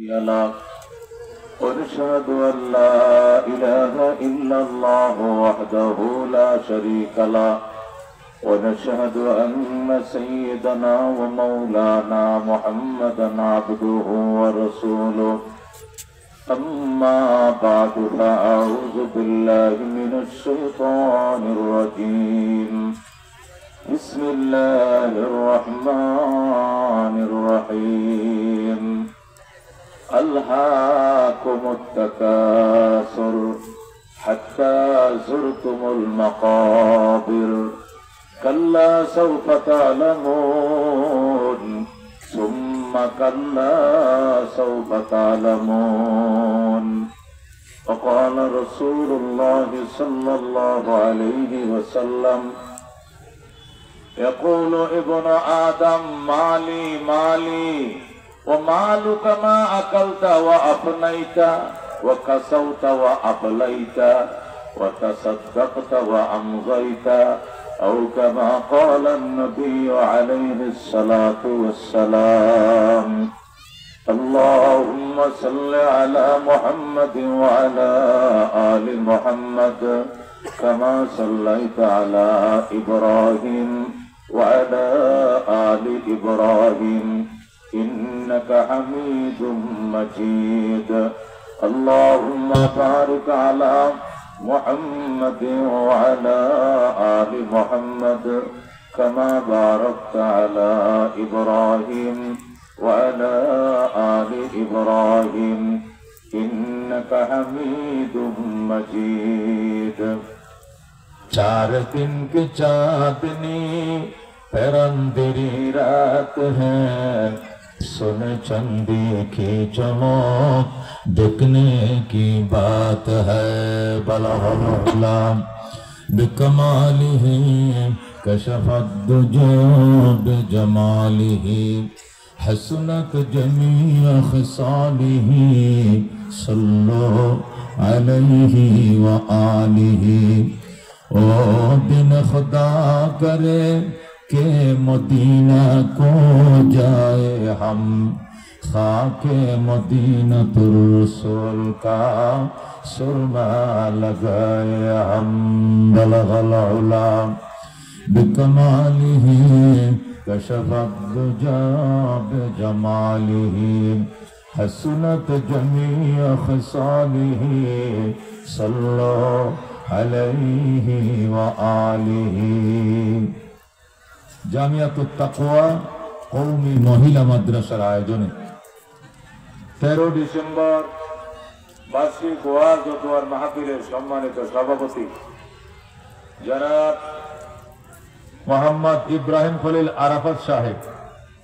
له ونشهد أن لا إله إلا الله وحده لا شريك له ونشهد أن سيدنا ومولانا محمدا عبده ورسوله أما بعد فأعوذ بالله من الشيطان الرجيم بسم الله الرحمن الرحيم ألهاكم التكاثر حتى زرتم المقابر كلا سوف تعلمون ثم كلا سوف تعلمون وقال رسول الله صلى الله عليه وسلم يقول ابن آدم مالي مالي ومالك ما أكلت وأفنيت وكسوت وأبليت وتصدقت وأمضيت أو كما قال النبي عليه الصلاة والسلام اللهم صل على محمد وعلى آل محمد كما صليت على إبراهيم وعلى آل إبراهيم إنك حميد مجيد اللهم بارك على محمد وعلى آل محمد كما باركت على إبراهيم وعلى آل إبراهيم إنك حميد مجيد चार दिन की चांदनी पैरंदरी रात है सुन चंदी की चमक देखने की बात है बलहला बिकमालिही कशफत दुजो बिजमालिही हसनत जमीअ खसालिही सल्लो अलैहि व आलिही ओ दिन खुदा करे के मदीना को जाए हम खाके मदीनतुर रसूल का सुरमा लगाए हम बलगल उला बिकमालिही कशफत दुजा बिजमालिही हसनत जमीअ खसालिही सल्लो अलैहि व आलिही জামিয়াতুত তাকওয়া কওমি মহিলা মাদ্রাসার আয়োজনে 13 ডিসেম্বর বার্ষিক ওয়াজ ও দোয়ার মাহফিলের সম্মানিত সভাপতি জনাব মোহাম্মদ ইব্রাহিম খলিল আরাফাত সাহেব,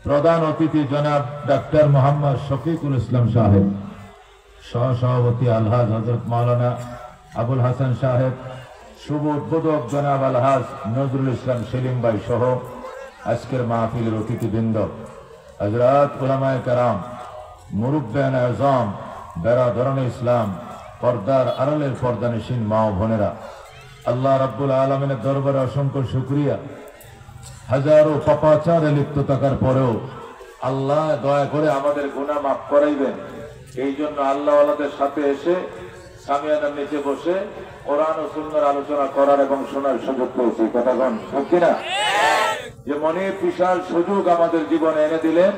প্রধান অতিথি জনাব ডাক্তার মোহাম্মদ শফিকুল ইসলাম সাহেব, সহসভাপতি আলহাজ হযরত মাওলানা আবুল হাসান সাহেব, শুভ উদ্বোধক জনাব আলহাজ নজরুল ইসলাম সেলিম ভাই সহ আজকের মাহফিলের অতিথিবৃন্দ, হযরত উলামায়ে কেরাম, মুরব্বিয়ান আযম, বেরাদরান ইসলাম, পর্দার আড়ালের পর্দানিশীন মা ও বোনেরা, আল্লাহ রাব্বুল আলামিনের দরবারে অসংখ্য শুকরিয়া। হাজারো পাপাচারে লিপ্ত থাকার পরেও আল্লাহ দয়া করে আমাদের গুনাহ মাফ করাইবেন, এই জন্য আল্লাহওয়ালাদের সাথে এসে সামিয়ানার নিচে বসে কোরআন ও সুন্নাহর আলোচনা করার এবং শোনার সুযোগ পেয়েছি। কথাগণ ঠিক কিনা? যে মনের বিশাল সুযোগ আমাদের জীবনে এনে দিলেন,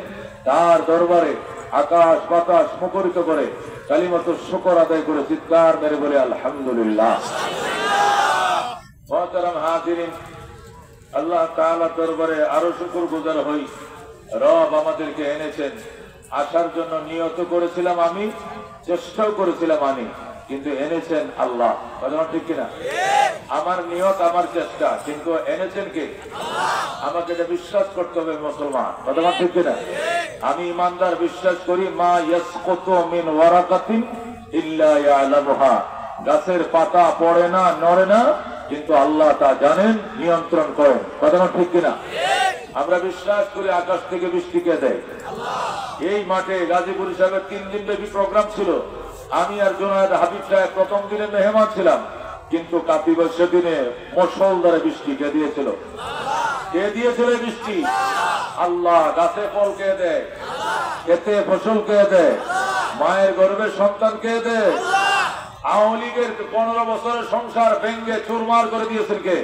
তার দরবারে আকাশ বাতাস মুখরিত করে কালিমাতুশ শুকর আদায় করে চিৎকার মেরে বলে আলহামদুলিল্লাহ। মুহতারাম হাজিরিন, আল্লাহ তাআলার দরবারে আরো শুকরগুজার হই। রব আমাদেরকে এনেছেন, আসার জন্য নিয়ত করেছিলাম আমি, চেষ্টাও করেছিলাম আমি, কিন্তু এনেছেন আল্লাহ। কথা ঠিক কিনা? আমার নিয়ত আমার চেষ্টা, কিন্তু এনেছেন কে? আমাকে এটা বিশ্বাস করতে হবে মুসলমান। কথা ঠিক কিনা? আমি ইমানদার, বিশ্বাস করি মা ইয়াসকুতু মিন ওয়ারাকাতিন ইল্লা ইয়ালামুহা, গাছের পাতা পড়ে না, নড়ে না, কিন্তু আল্লাহ তা জানেন, নিয়ন্ত্রণ করেন। কথা ঠিক কিনা? আমরা বিশ্বাস করি আকাশ থেকে বৃষ্টি কে দেয়? এই মাঠে গাজীপুর সাহেবের 3 দিন ব্যাপী প্রোগ্রাম ছিল, আমি আর জোনায়েদ হাবিব সাহেব প্রথম দিনে মেহমান ছিলাম, কিন্তু কাতিবর্ষ দিনে মুষলধারে বৃষ্টি কে দিয়েছিল? কে দিয়েছিল বৃষ্টি? আল্লাহ। গাছে ফল কে দেয়? খেতে ফসল কে দেয়? মায়ের গর্ভের সন্তানকে দে। আওয়ামী লীগের 15 বছরের সংসার ভেঙ্গে চুরমার করে দিয়েছেন কে?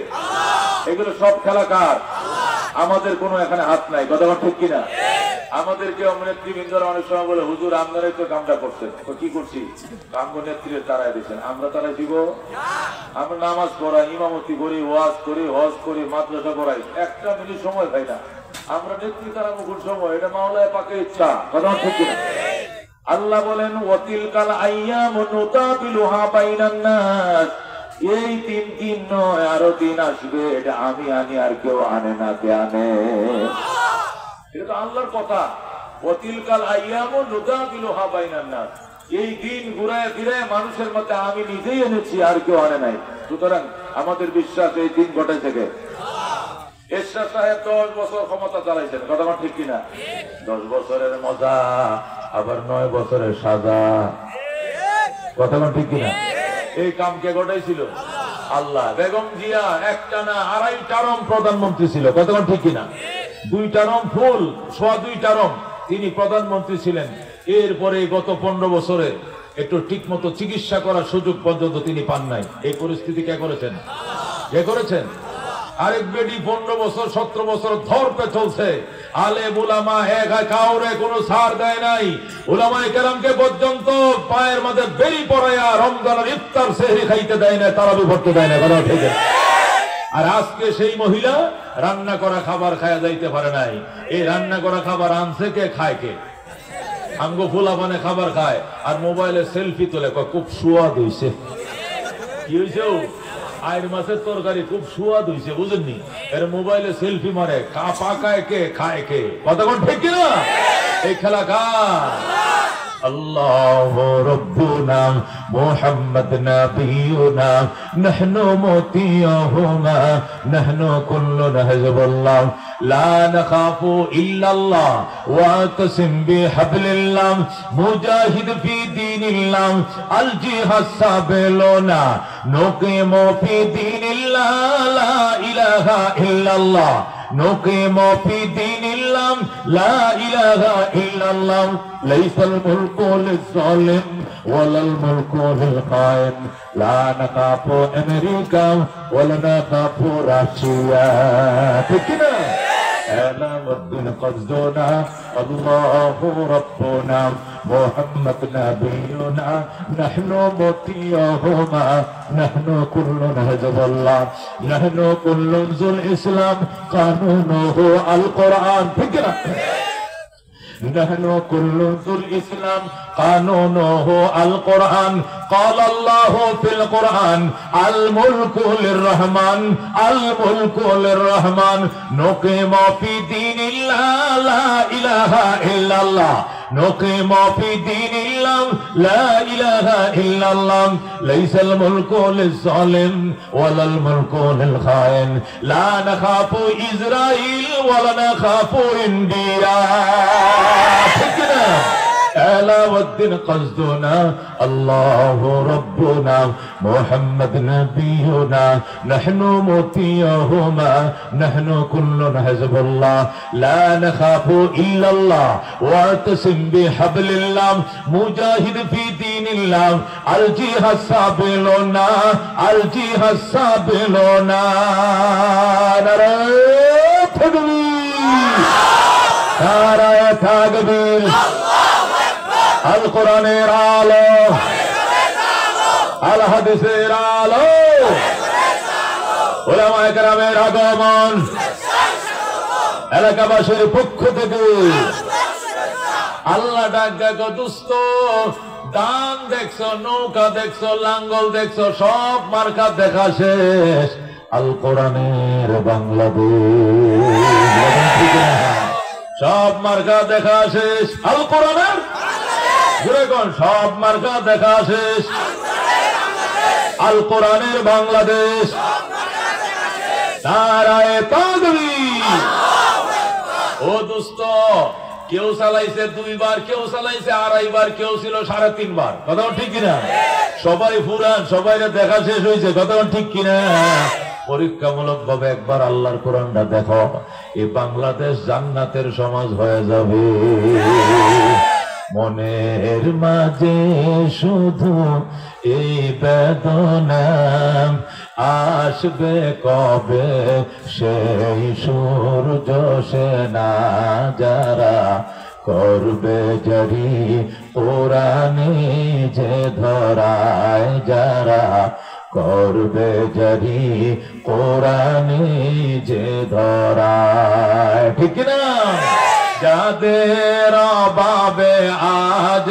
এগুলো সব খেলা কার? আমাদের কোনো এখানে হাত নাই, কথা ঠিক কিনা? আমাদেরকে নেতৃবৃন্দরা অনেক সময় বলে, হুজুর আপনারাই তো কামটা করছেন। কি করছি? কামগো নেত্রীর তারাই দিচ্ছেন, আমরা তারাই দিব? আমরা নামাজ পড়াই, ইমামতি করি, ওয়াজ করি, হজ করি, মাদ্রাসা পড়াই, একটা মিনিট সময় পাই না। আমরা নেত্রী তারা মুখুর সময়, এটা মাওলায় পাকে ইচ্ছা, কথা ঠিক কিনা? আল্লাহ বলেন ওয়াতিলকাল আইয়ামু নুতাবিলুহা বাইনান নাস, এই দিন নয়, আরো দিন আসবে, এটা আমি আনি আর কেউ আনে না। কে আনে? এটা তো আল্লাহর কথা। ওয়াতিলকাল আইয়ামু নুতাবিলুহা বাইনান নাস, এই দিন ঘুরায় ফিরায় মানুষের মধ্যে আমি নিজেই এনেছি, আর কেউ আনে নাই। সুতরাং আমাদের বিশ্বাস এই দিন ঘটে থেকে। এরশাদ সাহেব 10 বছর ক্ষমতা চালাইছেন, কথা ঠিক কিনা? 10 বছরের মজা, আবার 9 বছরের সাজা, কথা ঠিক কিনা? এই কাম কে ঘটাইছিল? আল্লাহ। বেগম জিয়া একটা না 2.5 টার্ম প্রধানমন্ত্রী ছিল, কথা ঠিক কিনা? 2 টার্ম ফুল, 2.5 টার্ম তিনি প্রধানমন্ত্রী ছিলেন। এরপরে গত 15 বছরে একটু ঠিক মতো চিকিৎসা করার সুযোগ পর্যন্ত তিনি পান নাই। এই পরিস্থিতি কে করেছেন? কে করেছেন? আরেক বেডি 15 বছর 17 বছর ধরতে চলছে। আলেম উলামা কাউরে কোনো ছাড় দেয় নাই। উলামায়ে কেরামকে পর্যন্ত পায়ের মধ্যে বেরি পড়াইয়া রমজানের ইফতার সেহরি খাইতে দেয় না, তারাবি পড়তে দেয় না, কথা ঠিক। আর আজকে সেই মহিলা রান্না করা খাবার খায়া যাইতে পারে নাই। এই রান্না করা খাবার আনছে কে, খায় কে? আমগো ফুলাপানে খাবার খায় আর মোবাইলে সেলফি তোলে, খুব সুয়াদ হইছে। কি হইছে? আইর মাছের তরকারি খুব সুয়াদ হইছে, বুঝেননি? এর মোবাইলে সেলফি মারে, পাকায় কে, খায় কে, কথা ঠিক কিনা? এই খেলা কার? আল্লাহু রাব্বুনা মুহাম্মদ নাবিয়ুনা নাহনু মুতিয়ুহুমা নাহনু কুল্লুনা হিজবুল্লাহ লা নাখাফু ইল্লাল্লাহ ওয়া তাসিম বিহাবলিল্লাহ মুজাহিদ ফি দীনিল্লাহ আল জিহাদ সাবিলুনা নুকিমু ফি দীনিল্লাহ লা ইলাহা ইল্লাল্লাহ নুকিমু ফি দীনিল্লাহ লা ইলাহা ইল্লাল্লাহ লাইসাল মুলকু লিজ-জালিম ওয়ালাল মুলকু লিল-খাইন লা নাখাফু আমেরিকা ওয়ালা নাখাফু রাশিয়া। ঠিক না? আলাউদ্দিন কসদুনা আল্লাহু রাব্বুনা মুহাম্মদ নাবিয়ুনা নাহনু মুতিয়ুহুমা নাহনু কুল্লুনা হিজবুল্লাহ নাহনু কুল্লুল ইসলাম কানুনুহু আল কোরআন। ঠিক না? نحن كل ذو الإسلام قانونه القرآن قال الله في القرآن الملك للرحمن الملك للرحمن نقيم في دين الله لا إله إلا الله نقيم في دين الله لا إله إلا الله ليس الملك للظالم ولا الملك للخائن لا نخاف إسرائيل ولا نخاف إنديا. আলাউদ্দিন কসদুনা আল্লাহু রাব্বুনা মুহাম্মদ নাবিয়ুনা নাহনু মুতিয়ুহুমা নাহনু কুল্লুনা হিজবুল্লাহ লা নাখাফু ইল্লাল্লাহ ওয়া তাসিম বিহাবলিল্লাহ মুজাহিদ ফি দীনিল্লাহ আল জিহাদ সাবিলুনা আল জিহাদ সাবিলুনা। নারায়ে তাকবীর, নারায়ে তাকবীর। আল কোরআনের আলো, আল হাদিসের আলো, উলামায়ে কেরামের আগমন, এলাকাবাসীর পক্ষ থেকে আল্লাহ ডাক দেখো দুস্থ, দান দেখছো, নৌকা দেখছো, লাঙ্গল দেখছো, সব মার্কা দেখা শেষ। আল কোরআনের বাংলাদেশ, সব মার্কা দেখা শেষ। আল কোরআনের সব মার্কা দেখা শেষ। আল কোরআনের বাংলাদেশ। নারায়ে তাকবীর। ও দোস্ত, কেউ চালাইছে 2 বার, কেউ চালাইছে 2.5 বার, কেউ ছিল 3.5 বার, কথা ঠিক কিনা? সবাই ফুরান, সবাই দেখা শেষ হয়েছে, কথা ঠিক কিনা? পরীক্ষামূলক ভাবে একবার আল্লাহর কোরআনটা দেখো, এই বাংলাদেশ জান্নাতের সমাজ হয়ে যাবে। মনের মাঝে শুধু এই বেদনা, আসবে কবে সেই সূর্য সেনা, যারা করবে জারি কোরআনে যে ধরায়, যারা করবে জারি কোরআনে যে ধরায়, ঠিক না? যাদের অভাবে আজ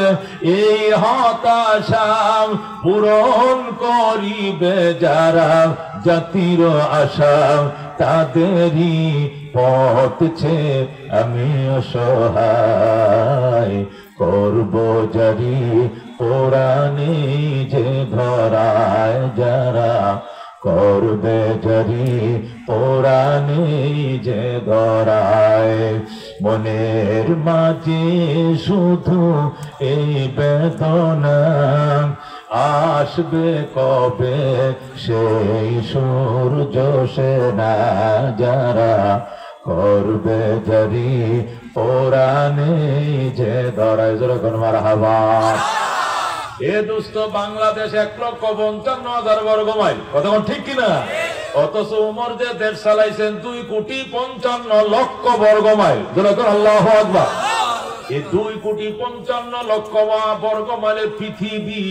এই হতাশা পূরণ করিবে যারা জাতির আশা, তাদেরই পথ ছে আমি অসহায়, করব জারি কোরআনে যে ধরায়, যারা করবে জারি কোরআনে যে ধরায়। মনের মাঝে শুধু এই বেদনা, আসবে কবে সেই সূর্য সেনা, যারা করবে জারি কোরআনে যে ধরায়। যখন মারহাবা। এ দোস্ত, বাংলাদেশ 1,55,000 বর্গ মাইল, কথা ঠিক কিনা? অথচ উমর যে দেশ চালাইছেন 2,55,00,000 বর্গ মাইল। যখন আল্লাহু আকবার। এই 2,55,00,000 বর্গ মাইলের পৃথিবী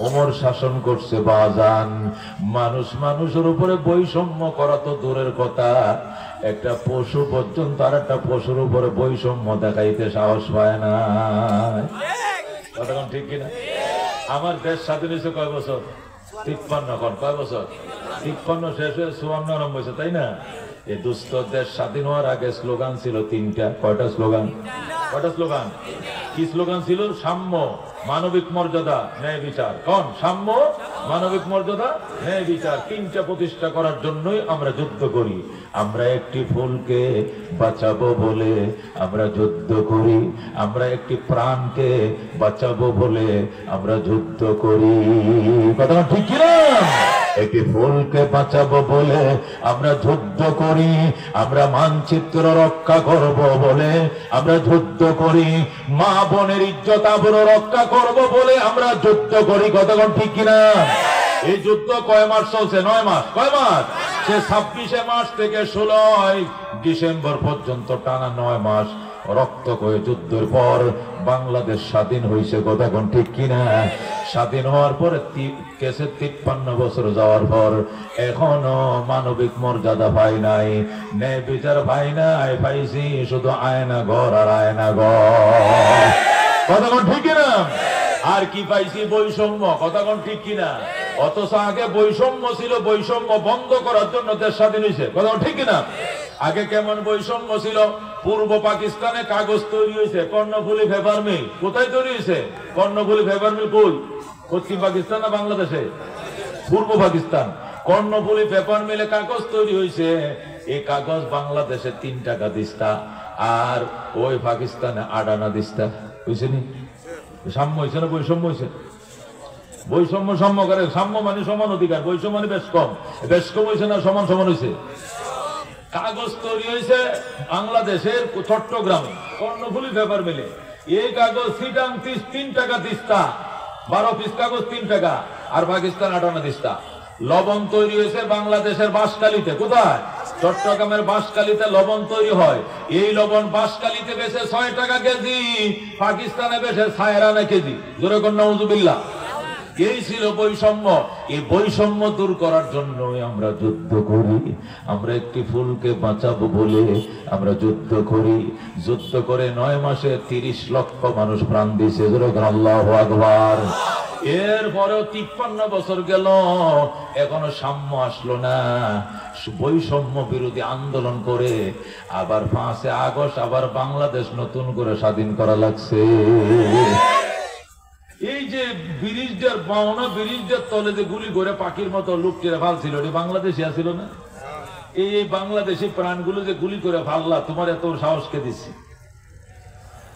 ওমর শাসন করছে বাজান। মানুষের উপরে বৈষম্য করা তো দূরের কথা, একটা পশু পর্যন্ত আর একটা পশুর উপরে বৈষম্য দেখাইতে সাহস পায় না। কতক্ষণ ঠিক কিনা? আমার দেশ স্বাধীন হয়েছে কয় বছর? 53। কয় বছর? 53 শেষ হয়ে 54 আরম্ভ হয়েছে, তাই না? এই দুস্থ দেশ স্বাধীন হওয়ার আগে স্লোগান ছিল 3টা। কয়টা স্লোগান? কি স্লোগান ছিল? সাম্য, মানবিক মর্যাদা, ন্যায় বিচার। কোন? সাম্য, মানবিক মর্যাদা, ন্যায় বিচার। 3টা প্রতিষ্ঠা করার জন্যই আমরা যুদ্ধ করি। আমরা একটি ফুলকে বাঁচাবো বলে আমরা যুদ্ধ করি, আমরা একটি প্রাণকে বাঁচাবো বলে আমরা যুদ্ধ করি। কথা ঠিক কিনা? একটি ফুলকে বাঁচাবো বলে আমরা যুদ্ধ করি, আমরা মানচিত্র রক্ষা করব বলে আমরা যুদ্ধ করি, মা বোনের ইজ্জত আবরু রক্ষা করব বলে আমরা যুদ্ধ করি। কতক্ষণ ঠিক কিনা? এই যুদ্ধ কয় মাস চলছে? 9 মাস। কয় মাস? সে 26 মার্চ থেকে 16 ডিসেম্বর পর্যন্ত টানা 9 মাস রক্ত কয়ে যুদ্ধের পর বাংলাদেশ স্বাধীন হয়েছে। কতক্ষণ ঠিক কিনা? স্বাধীন হওয়ার পরে 53 বছর যাওয়ার পর এখনো মানবিক মর্যাদা পাই নাই, ন্যায় বিচার পাই নাই, পাইছি শুধু আয়না ঘর আর আয়না ঘর। কতক্ষণ ঠিক কিনা? আর কি পাইছি? বৈষম্য। কতক্ষণ ঠিক কিনা? অথচ আগে বৈষম্য ছিল, বৈষম্য বন্ধ করার জন্য দেশ স্বাধীন হয়েছে। কতক্ষণ ঠিক কিনা? আগে কেমন বৈষম্য ছিল? পূর্ব পাকিস্তানে কাগজ তৈরি হয়েছে, কর্ণফুলী পেপার মিল। কোথায় তৈরি হয়েছে? কর্ণফুলী পেপার মিল কই? পশ্চিম পাকিস্তান না বাংলাদেশে? পূর্ব পাকিস্তান। কর্ণফুলী পেপার মিলে কাগজ তৈরি হয়েছে। এই কাগজ বাংলাদেশে 3 টাকা দিস্তা, আর ওই পাকিস্তানে 8 আনা দিস্তা। বুঝছেনি? সাম্য হয়েছে না বৈষম্য হয়েছে? বৈষম্য সাম্য করে। সাম্য মানে সমান অধিকার, বৈষম্য মানে বেশ কম। বেশ কম হয়েছে না সমান সমান হয়েছে? কাগজ তৈরি হয়েছে বাংলাদেশের চট্টগ্রামে কর্ণফুলী পেপার মিলে। এই কাগজ সিটাং 3 টাকা দিস্তা, 12 পিস কাগজ 3 টাকা, আর পাকিস্তান 8 আনা দিস্তা। লবণ তৈরি হয়েছে বাংলাদেশের বাঁশখালীতে। কোথায়? চট্টগ্রামের বাঁশখালীতে লবণ তৈরি হয়। এই লবণ বাঁশখালীতে বেচে 6 টাকা কেজি, পাকিস্তানে বেচে 6 আনা কেজি। জোরে কোন নাউজুবিল্লাহ। এই ছিল বৈষম্য। এই বৈষম্য দূর করার জন্য আমরা যুদ্ধ করি। আমরা একটি ফুলকে বাঁচাবো বলে আমরা যুদ্ধ করি। যুদ্ধ করে 9 মাসে 30 লক্ষ মানুষ প্রাণ দিয়েছে। আল্লাহু আকবার। এরপরেও 53 বছর গেল, এখনো সাম্য আসলো না। বৈষম্য বিরোধী আন্দোলন করে আবার 5 আগস্ট আবার বাংলাদেশ নতুন করে স্বাধীন করা লাগছে। এই যে ব্রিজটার পাওনা, ব্রিজটার তলে যে গুলি করে পাখির মতো লুকিয়ে ফালছিল, এটি বাংলাদেশে আসছিল না? এই বাংলাদেশি প্রাণগুলো যে গুলি করে ফাললা, তোমার এত সাহসকে দিচ্ছে?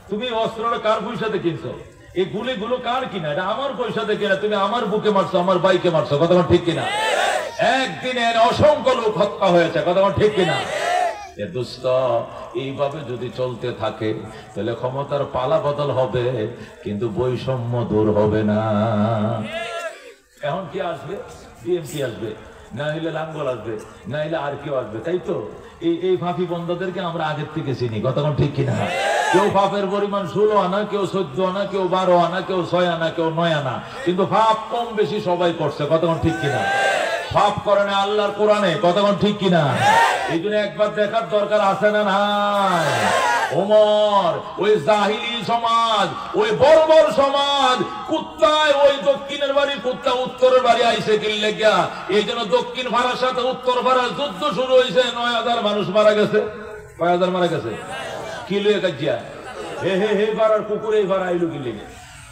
তুমি অস্ত্রটা কার পয়সাতে কিনছো? এই গুলিগুলো কার কিনা? এটা আমার পয়সাতে কিনা। তুমি আমার বুকে মারছো, আমার বাইকে মারছো। কথা ঠিক কিনা? একদিনে অসংখ্য লোক হত্যা হয়েছে। কথা ঠিক কিনা? এ দোস্ত, এইভাবে যদি চলতে থাকে তাহলে ক্ষমতার পালা বদল হবে, কিন্তু বৈষম্য দূর হবে না। এখন কি আসবে? বিএনপি আসবে, না হইলে লাঙ্গল আসবে, না হইলে আর কেউ আসবে, তাই তো? এই ফাঁফি বন্ধদেরকে আমরা আগের থেকে চিনি, কতক্ষণ ঠিক কিনা? কেউ ফাপের পরিমাণ 16 আনা, কেউ 14 আনা, কেউ 12 আনা, কেউ 6 আনা, কেউ 9 আনা, কিন্তু ফাপ কম বেশি সবাই করছে, কতক্ষণ ঠিক কিনা? ফাপ করে না আল্লাহর কোরআনে, কতক্ষণ ঠিক কিনা? এই জন্য একবার দেখার দরকার আছে না নাই? ওমর ওই জাহিলি সমাজ, ওই বর্বর সমাজ, কুত্তায় ওই দক্ষিণের বাড়ি কুত্তা উত্তরের বাড়ি আইসে কিনলে গিয়া, এই জন্য দক্ষিণ ভাড়ার সাথে উত্তর ভাড়ার যুদ্ধ শুরু হয়েছে। 9000 মানুষ মারা গেছে। কয় হাজার মারা গেছে? কিলো কাজিয়া হে ভাড়ার কুকুর এই ভাড়া আইলো কিনলে,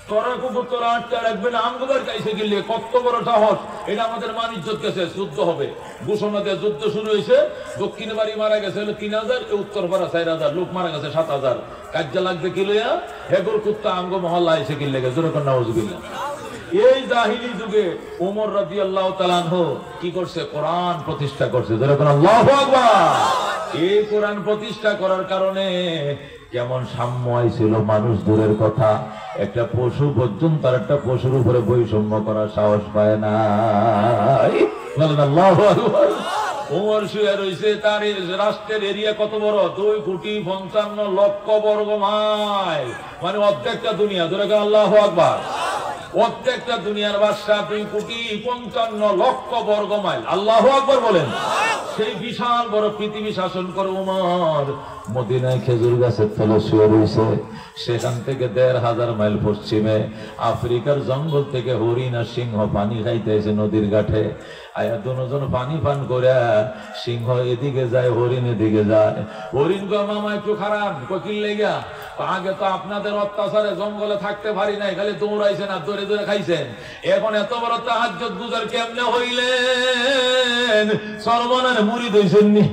তোরা কুকুর তোরা আটটা রাখবে না, আমগোবার কাইসে কিনলে কত বড় সাহস! এটা আমাদের মান ইজ্জত গেছে, যুদ্ধ হবে। ঘোষণা দিয়ে যুদ্ধ শুরু হয়েছে। দক্ষিণ বাড়ি মারা গেছে হলো 3000, উত্তর পাড়া 4000, লোক মারা গেছে 7000। কাজ্জা লাগবে কিলোয়া, হেগুর কুত্তা আমগো মহল্লা এসে কিনলে গেছে। যেরকম নাউজুবিল্লাহ। এই জাহিলি যুগে ওমর রাদিয়াল্লাহু তাআলা আনহু কি করছে? কোরআন প্রতিষ্ঠা করছে। যেরকম আল্লাহু আকবার। এই কোরআন প্রতিষ্ঠা করার কারণে কেমন সাম্য ছিল, মানুষ দূরের কথা, একটা পশু পর্যন্ত আর একটা পশুর উপরে বৈষম্য করার সাহস পায় না। আল্লাহু আকবার। ওমর শুয়ে রয়েছে, তার রাষ্ট্রের এরিয়া কত বড়? 2,55,00,000 বর্গ মাইল, মানে অর্ধেকটা দুনিয়া। ধরে গেল আল্লাহু আকবার। প্রত্যেকটা দুনিয়ার বাদশা 2,55,00,000 বর্গ মাইল। আল্লাহু আকবার বলেন। সেই বিশাল বড় পৃথিবী শাসন করে ওমর মদিনায় খেজুর গাছের তলে শুয়ে রয়েছে। সেখান থেকে 1,500 মাইল পশ্চিমে আফ্রিকার জঙ্গল থেকে হরিণ আর সিংহ পানি খাইতে এসে নদীর ঘাটে আয়া দুজন পানি পান করে, সিংহ এদিকে যায়, হরিণ এদিকে যায়। হরিণ গো মামা একটু খারাপ, কোকিল লেগা, আগে তো আপনাদের অত্যাচারে জঙ্গলে থাকতে পারি নাই, খালি দৌড়াইছেন আর দৌড়ে দৌড়ে খাইছেন। এখন এত বড় তাহাজ্জুদ গুজার কেমনে হইলেন? সর্বনাশ মুরিদ হইছেন নি?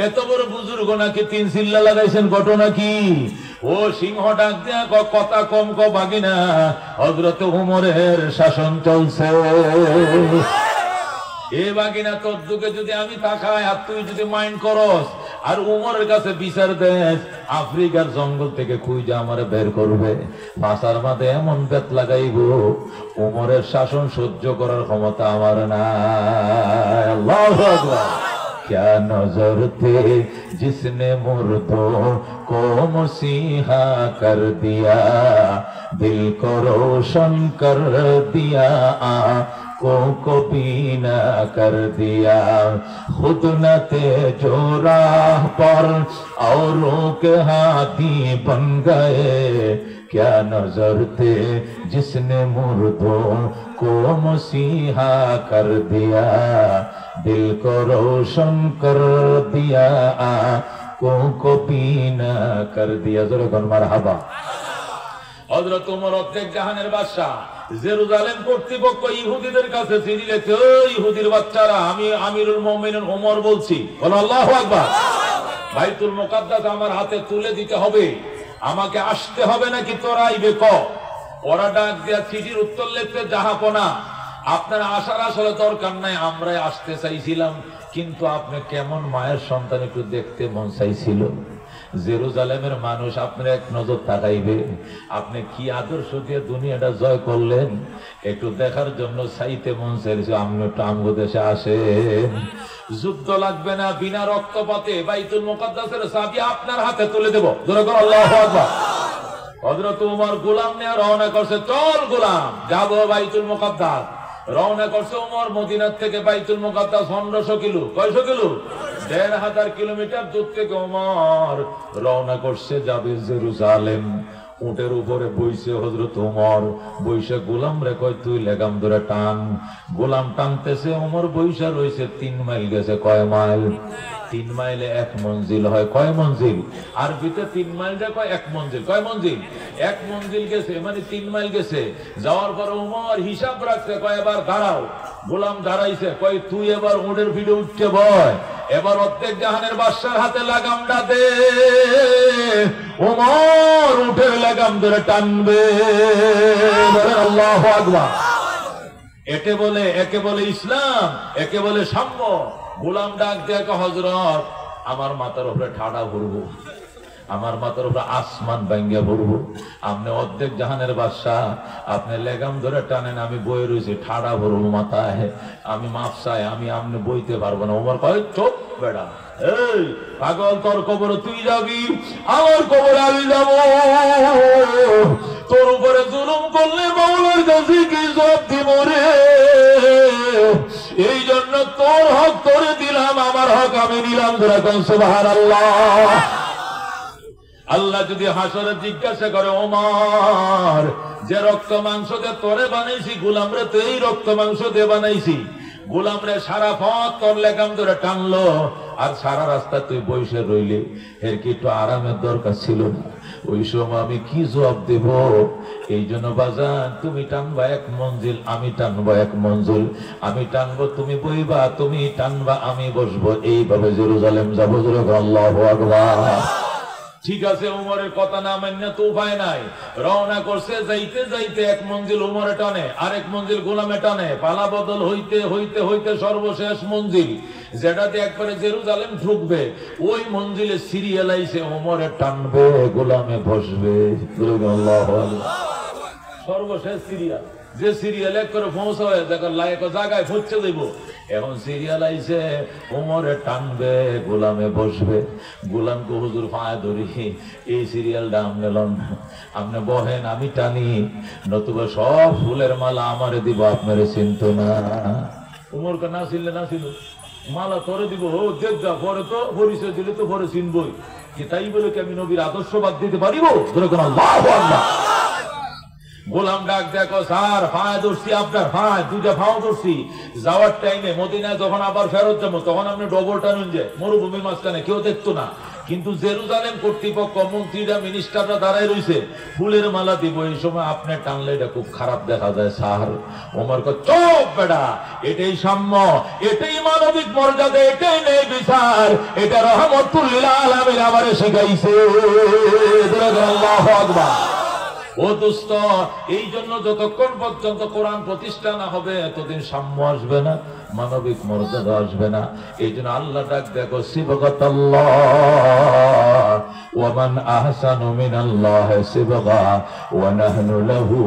এত বড় বুজুর্গ নাকি 3 চিল্লা লাগাইছেন, ঘটনা কি? ও সিংহ ডাক দেয়া কথা কম ভাগিনা, হযরত ওমরের শাসন চলছে। এ বাগিনা, তোর যুগে যদি আমি তাকাই আর তুই যদি মাইন্ড করস আর উমরের কাছে বিচার দেস, আফ্রিকার জঙ্গল থেকে খুঁজে আমারে বের করবে, মাথার মাঝে এমন বেত লাগাইব, উমরের শাসন সহ্য করার ক্ষমতা আমার নাই। আল্লাহু আকবার। क्या नजर थे जिसने मुर्दों को मसीहा कर दिया, दिल को रोशन कर दिया, को बीना कर दिया, खुद न थे जो राह पर औरों के हाथी बन गए, क्या नजर थे जिसने मुर्दों को मसीहा कर दिया, दिल को रोशन कर दिया, को बीना कर दिया। जरा कौन मरहबा। হযরত ওমর অর্ধেক জাহানের বাদশা, জেরুজালেম কর্তৃপক্ষ ইহুদিদের কাছে চিঠি লিখে, ওই ইহুদির বাচ্চারা, আমি আমিরুল মুমিনিন ওমর বলছি, বলো আল্লাহু আকবার, বাইতুল মুকাদ্দাস আমার হাতে তুলে দিতে হবে, আমাকে আসতে হবে নাকি তোরা আইবে ক? ওরা ডাক দেয়া চিঠির উত্তর লিখতে, জাহাপনা, আপনারা আসার আসলে দরকার নাই, আমরাই আসতে চাইছিলাম, কিন্তু আপনি কেমন মায়ের সন্তান একটু দেখতে মন চাইছিল। জেরুজালেমের মানুষ আপনার এক নজর তাকাইবে, আপনি কি আদর্শ দিয়ে দুনিয়াটা জয় করলেন, একটু দেখার জন্য চাইতে মন চাইছে। আপনি একটু আমগো দেশে আসেন, যুদ্ধ লাগবে না, বিনা রক্তপাতে বাইতুল মুকাদ্দাসের চাবি আপনার হাতে তুলে দেব। জোরে করে আল্লাহু আকবার। হযরত ওমর গোলাম নিয়ে রওনা করছে, চল গোলাম যাবো বাইতুল মুকাদ্দাস। রওনা করছে ওমর মদিনার থেকে বাইতুল মুকাদ্দাস 1500 কিলো। কয়শো কিলো? 1500 কিলোমিটার দূর থেকে ওমর রওনা করছে, যাবে জেরুজালেম। উটের উপরে বইছে হযরত ওমর, বইসা গোলাম রে কয় তুই লেগাম ধরে টান। গোলাম টানতেছে, ওমর বইসা রয়েছে। 3 মাইল গেছে। কয় মাইল? 3 মাইলে 1 মঞ্জিল হয়। কয় মঞ্জিল? আরবিতে 3 মাইলটা কয় 1 মঞ্জিল। কয় মঞ্জিল? 1 মঞ্জিল গেছে, মানে 3 মাইল গেছে। যাওয়ার পর ওমর হিসাব রাখছে, কয় এবার দাঁড়াও। গোলাম দাঁড়াইছে, কয় তুই এবার উটের পিঠে উঠতে বয়, এবার অর্ধেক জাহানের বাদশার হাতে লাগামটা দে। ওমর উটের লাগাম ধরে টানবে। আল্লাহু আকবার। একে বলে ইসলাম, একে বলে সাম্য। গোলাম ডাক দেয়া, হযরত আমার মাথার উপরে ঠাডা ভরবো, আমার মাথার উপরে আসমান ভাঙ্গা ভরবো। আপনি অর্ধেক জাহানের বাদশাহ, আপনি লেগাম ধরে টানেন, আমি বয়ে রয়েছি, ঠাডা ভরবো মাথায়, আমি মাপ চাই, আমি আপনি বইতে পারবো না। ওমর কয় চোপ বেড়া, এই পাগল, তোর কবরে তুই যাবি, আমার কবরে আমি যাব। তোর উপরে জুলুম করলে মাওলার কাছে কি জবাব দিব রে? এই জন্য তোর হক তোরে দিলাম, আমার হক আমি নিলাম। সুবহানাল্লাহ। আল্লাহ যদি হাসরে জিজ্ঞাসা করে, ওমর যে রক্ত মাংস দিয়ে তোরে বানাইছি, গোলামরে তো এই রক্ত মাংস দিয়ে বানাইছি, গোলামরে সারা পথ তোর লেগাম ধরে টানলো, আর সারা রাস্তা তুই বসে রইলি, এর কি একটু আরামের দরকার ছিল না? ওই সময় আমি কি জবাব দেব? এই জন্য বাজান, তুমি টানবা এক মঞ্জিল, আমি টানবো এক মঞ্জিল, আমি টানবো তুমি বইবা, তুমি টানবা আমি বসবো, এইভাবে জেরুজালেম যাবো। আল্লাহু আকবার। ঠিক আছে, উমরের কথা না মান্য তো উপায় নাই। রওনা করছে, যাইতে যাইতে এক মঞ্জিল উমরে টানে, আরেক মঞ্জিল গোলামে টানে, পালা বদল হইতে হইতে হইতে সর্বশেষ মঞ্জিল যেটাতে একবারে জেরুজালেম ঢুকবে, ওই মঞ্জিলে সিরিয়াল আইছে, উমরে টানবে, গোলামে বসবে। সর্বশেষ সিরিয়াল, যে সিরিয়াল এক করে পৌঁছা হয়ে জায়গায় পৌঁছে দেব, এখন সিরিয়াল আইছে, উমরে টানবে, গোলামে বসবে। গোলামকে হুজুর পায়ে ধরি, এই সিরিয়ালটা আমনে লন, আপনি বহেন, আমি টানি, নতুবা সব ফুলের মালা আমারে দিব, আপনারে চিন্ত না। উমরকে না চিনলে না ছিল, মালা তোরে দিব, ও দেখ যা, পরে তো পরিচয় দিলে তো পরে চিনবই, কি তাই বলে কি আমি নবীর আদর্শ বাদ দিতে পারিব? আল্লাহু আকবার। গোলাম ডাক, দেখো স্যার, পায়ে ধরছি, আপনার পায়ে দুইটা পাও ধরছি, যাওয়ার টাইমে মদিনায় যখন আবার ফেরত যাবো, তখন আপনি ডবল টানুন, যে মরুভূমির মাঝখানে কেউ দেখতো না, কিন্তু জেরুজালেম কর্তৃপক্ষ, মন্ত্রীরা, মিনিস্টাররা দাঁড়ায় রয়েছে, ফুলের মালা দিব, এই সময় আপনি টানলে এটা খুব খারাপ দেখা যায় স্যার। ওমর কয় চুপ বেটা, এটাই সাম্য, এটাই মানবিক মর্যাদা, এটাই নেই বিচার, এটা রহমতুল লিল আলামিন আমারে শিখাইছে। আল্লাহু আকবার। ও দোস্ত, এই জন্য যতক্ষণ পর্যন্ত কোরআন প্রতিষ্ঠা না হবে, এতদিন সাম্য আসবে না, মানবিক মর্যাদা আসবে না। এই জন্য আল্লাহ ডাক, দেখো সিবগাতাল্লাহ ওয়া মান আহসানু মিনাল্লাহি সিবগা ওয়া নাহনু লাহু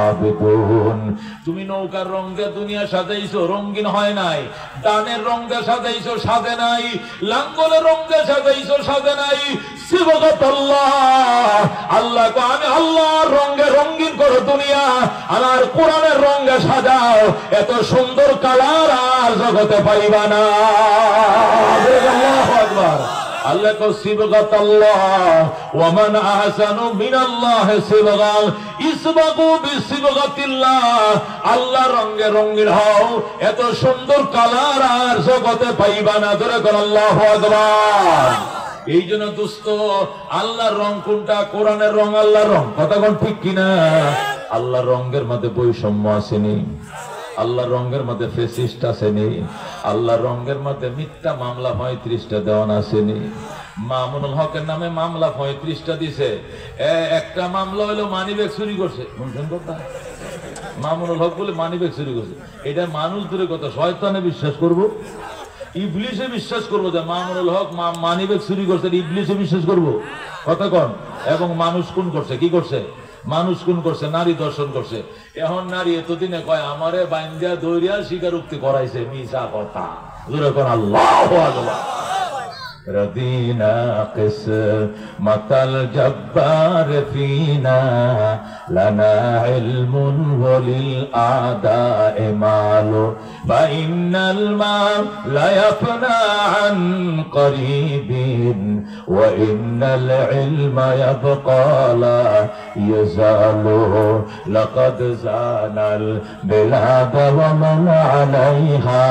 আবিদুন। তুমি নৌকার রং দিয়ে দুনিয়া সাজাইছো, রঙিন হয় নাই, দানের রং দিয়ে সাজাইছো, সাজে নাই, লাঙ্গলের রং দিয়ে সাজাইছো, সাজে নাই। সিবগাতাল্লাহ, আল্লাহ কো আমি আল্লাহর রঙে রঙিন করো দুনিয়া, আমার কোরআনের রঙে সাজাও, এত সুন্দর কালার আর জগতে পাইবা না। আল্লাহু আকবার। আল্লাহ কো সিবগাতাল্লাহ ওয়া মান আহসানু মিনাল্লাহি সিবগা, ইসবাগু বিসিবগাতিল্লাহ, আল্লাহর রঙে রঙিন হও, এত সুন্দর কালার আর জগতে পাইবা না। জোরে কর আল্লাহু আকবার। এই জন্য দোস্ত, আল্লাহর রং কোনটা? কোরআনের রং আল্লাহর রং, কথা কোন ঠিক কিনা? আল্লাহর রঙের মধ্যে বৈষম্য আসেনি, আল্লাহর রঙের মধ্যে ফেসিস্ট আসেনি, আল্লাহর রঙের মধ্যে মিথ্যা মামলা 35টা দেওয়ান আসেনি। মামুনুল হকের নামে মামলা 35টা দিছে, একটা মামলা হলো মানিব্যাগ চুরি করছে। মামুনুল হক বলে মানিব্যাগ চুরি করছে, এটা মানুষ দূরে কথা, শয়তানে বিশ্বাস করবো, ইবলিসে বিশ্বাস করবো যে মামুনুল হক মানিব্যাগ চুরি করছে, ইবলিসে বিশ্বাস করবো? কথা কন। এবং মানুষ খুন করছে, কি করছে? মানুষ খুন করছে, নারী দর্শন করছে। এখন নারী এতদিনে কয় আমারে বাইন্দা দৌড়িয়া স্বীকারোক্তি করাইছে, মিছা কথা। আল্লাহু আকবার। رضينا قسمة الجبار فينا لنا علم وللأعداء مال فإن المال لا يفنى عن قريب وإن العلم يبقى لا يزال لقد زان البلاد ومن عليها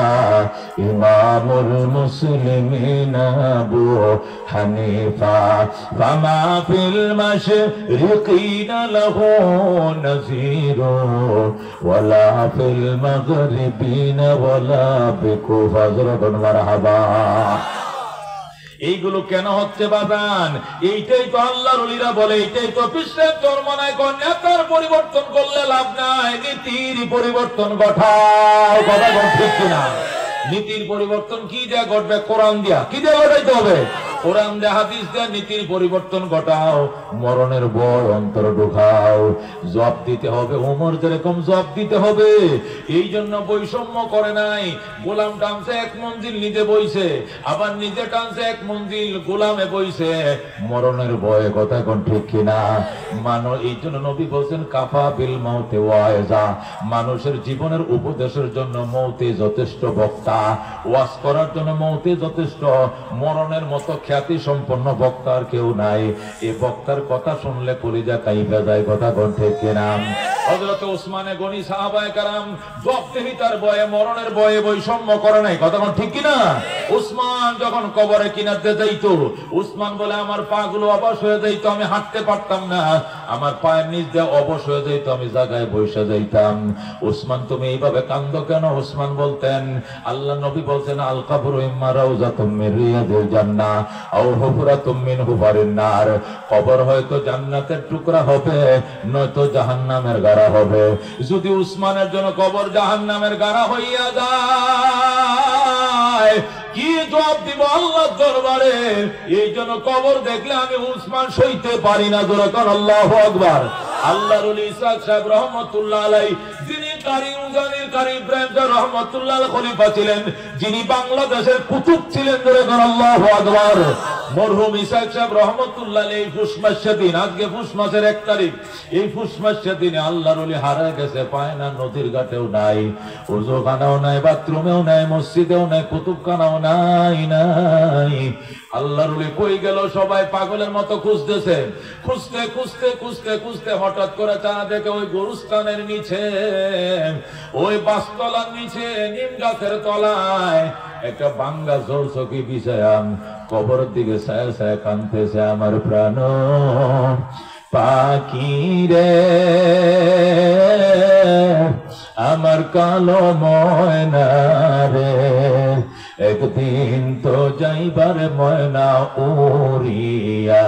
إمام المسلمين أبو حنيفة فما في المشرقين له نذير ولا في المغربين ولا بكوفة مرحبا। এইগুলো কেন হচ্ছে বাজান? এইটাই তো আল্লাহর ওলিরা বলে, এইটাই তো বিশ্বের জন্ম নাই। নেতার পরিবর্তন করলে লাভ নাই, নীতির পরিবর্তন ঘটাও। কথা ঠিক কিনা? নীতির পরিবর্তন কি দিয়ে ঘটবে? কোরআন দিয়া। কি দিয়ে ঘটাইতে হবে? কোরআন দিয়ে, হাদিস দিয়ে নীতির পরিবর্তন ঘটাও। মরণের ভয় অন্তর ঢুকাও। জবাব দিতে হবে, ওমর যেরকম জবাব দিতে হবে। এই জন্য বৈষম্য করে নাই। গোলাম টানছে এক মঞ্জিল, নিজে বইছে, আবার নিজে টানছে এক মঞ্জিল, গোলামে বইছে। মরণের ভয়ে, কথা কোন ঠিক কিনা? এই জন্য নবী বলছেন কাফা বিল মাউতে ওয়াইজা, মানুষের জীবনের উপদেশের জন্য মৌতে যথেষ্ট বক্তা, ওয়াজ করার জন্য মৌতে যথেষ্ট। মরণের মতো খ্যাতি সম্পন্ন বক্তার কেউ নাই। এই বক্তার কথা শুনলে কলিজা কাইবা যায়, কথা কোন ঠিক কিনা? হযরত ওসমানে গনি সাহাবায়ে কেরাম জবাবদিহিতার ভয়ে, মরণের ভয়ে বৈষম্য করে নাই, কথা কোন ঠিক কিনা? ওসমান যখন কবরে কিনারতে যাইতো, ওসমান বলে আমার পা গুলো অবশ হয়ে যাইতো, আমি হাঁটতে পারতাম না, আমার পায়ের নিচ দিয়ে অবশ হয়ে যাইতো, আমি জায়গায় বসে যাইতাম। ওসমান তুমি এইভাবে কান্দো কেন? ওসমান বলতেন, আল্লাহ নবী বলছেন আল কবরু ইম্মা রাউযাতুম মিন রিয়াদিল জান্নাহ আও হুফরাতুম মিন হুফারিন নার। কবর হয়তো জান্নাতের টুকরা হবে, নয়তো জাহান্নামের গাড়া হবে। যদি উসমানের জন্য কবর জাহান্নামের গাড়া হইয়া যায়, কি জবাব দিব আল্লাহর দরবারে? এই জন্য কবর দেখলে আমি উসমান সইতে পারি না। জোরে কর আল্লাহু আকবার। আল্লাহর ওলি ইসহাক সাহেব রহমাতুল্লাহ আলাইহি, যিনি কারি উজানির কারি ইব্রাহিম সাহেব রহমাতুল্লাহ আলাইহি খলিফা ছিলেন, যিনি বাংলাদেশের কুতুব ছিলেন, জোরে কর আল্লাহু আকবার। মরহুম ইসহাক সাহেব রহমাতুল্লাহ আলাইহি ফুস মাসের দিন, আজকে ফুস মাসের 1 তারিখ, এই ফুস মাসের দিনে আল্লাহর ওলি হারায় গেছে, পায় না, নদীর ঘাটেও নাই, ওযুখানাও নাই, বাথরুমেও নাই, মসজিদেও নাই, কুতুবখানাও নাই। আল্লাহর ওলি কই গেল? সবাই পাগলের মতো খুঁজতেছে। খুঁজতে খুঁজতে খুঁজতে খুঁজতে হঠাৎ করে তারা দেখে ওই গরুস্থানের নিচে, ওই বাসতলার নিচে, নিম গাছের তলায় একটা বাঙ্গা ঝোলচকি বিছায়াম, কবরের দিকে ছায়া ছায়া কাঁদতেছে আমার প্রাণ পাখি রে, আমার কালো ময়না রে, একদিন তো যাইবার ময়না উড়িয়া,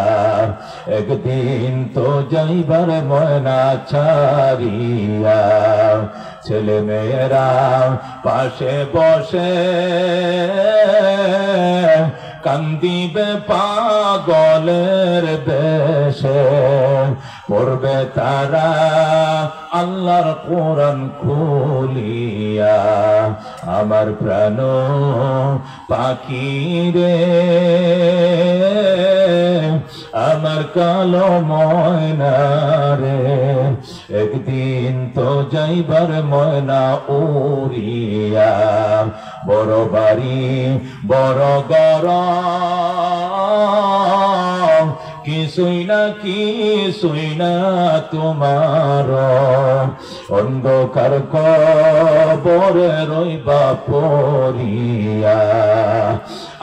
একদিন তো যাইবার ময়না ছাড়িয়া। ছেলে মেয়েরা পাশে বসে কান্দিবে পাগলের বেশে, পড়বে তারা আল্লাহর কোরআন খুলিয়া, আমার প্রাণ পাখি রে, আমার কালো ময়না রে, একদিন তো যাইবার ময়না উড়িয়া। বড় বাড়ি বড় গরম, কিছুই না তোমার, অন্ধকার কবরে রইবা পড়িয়া।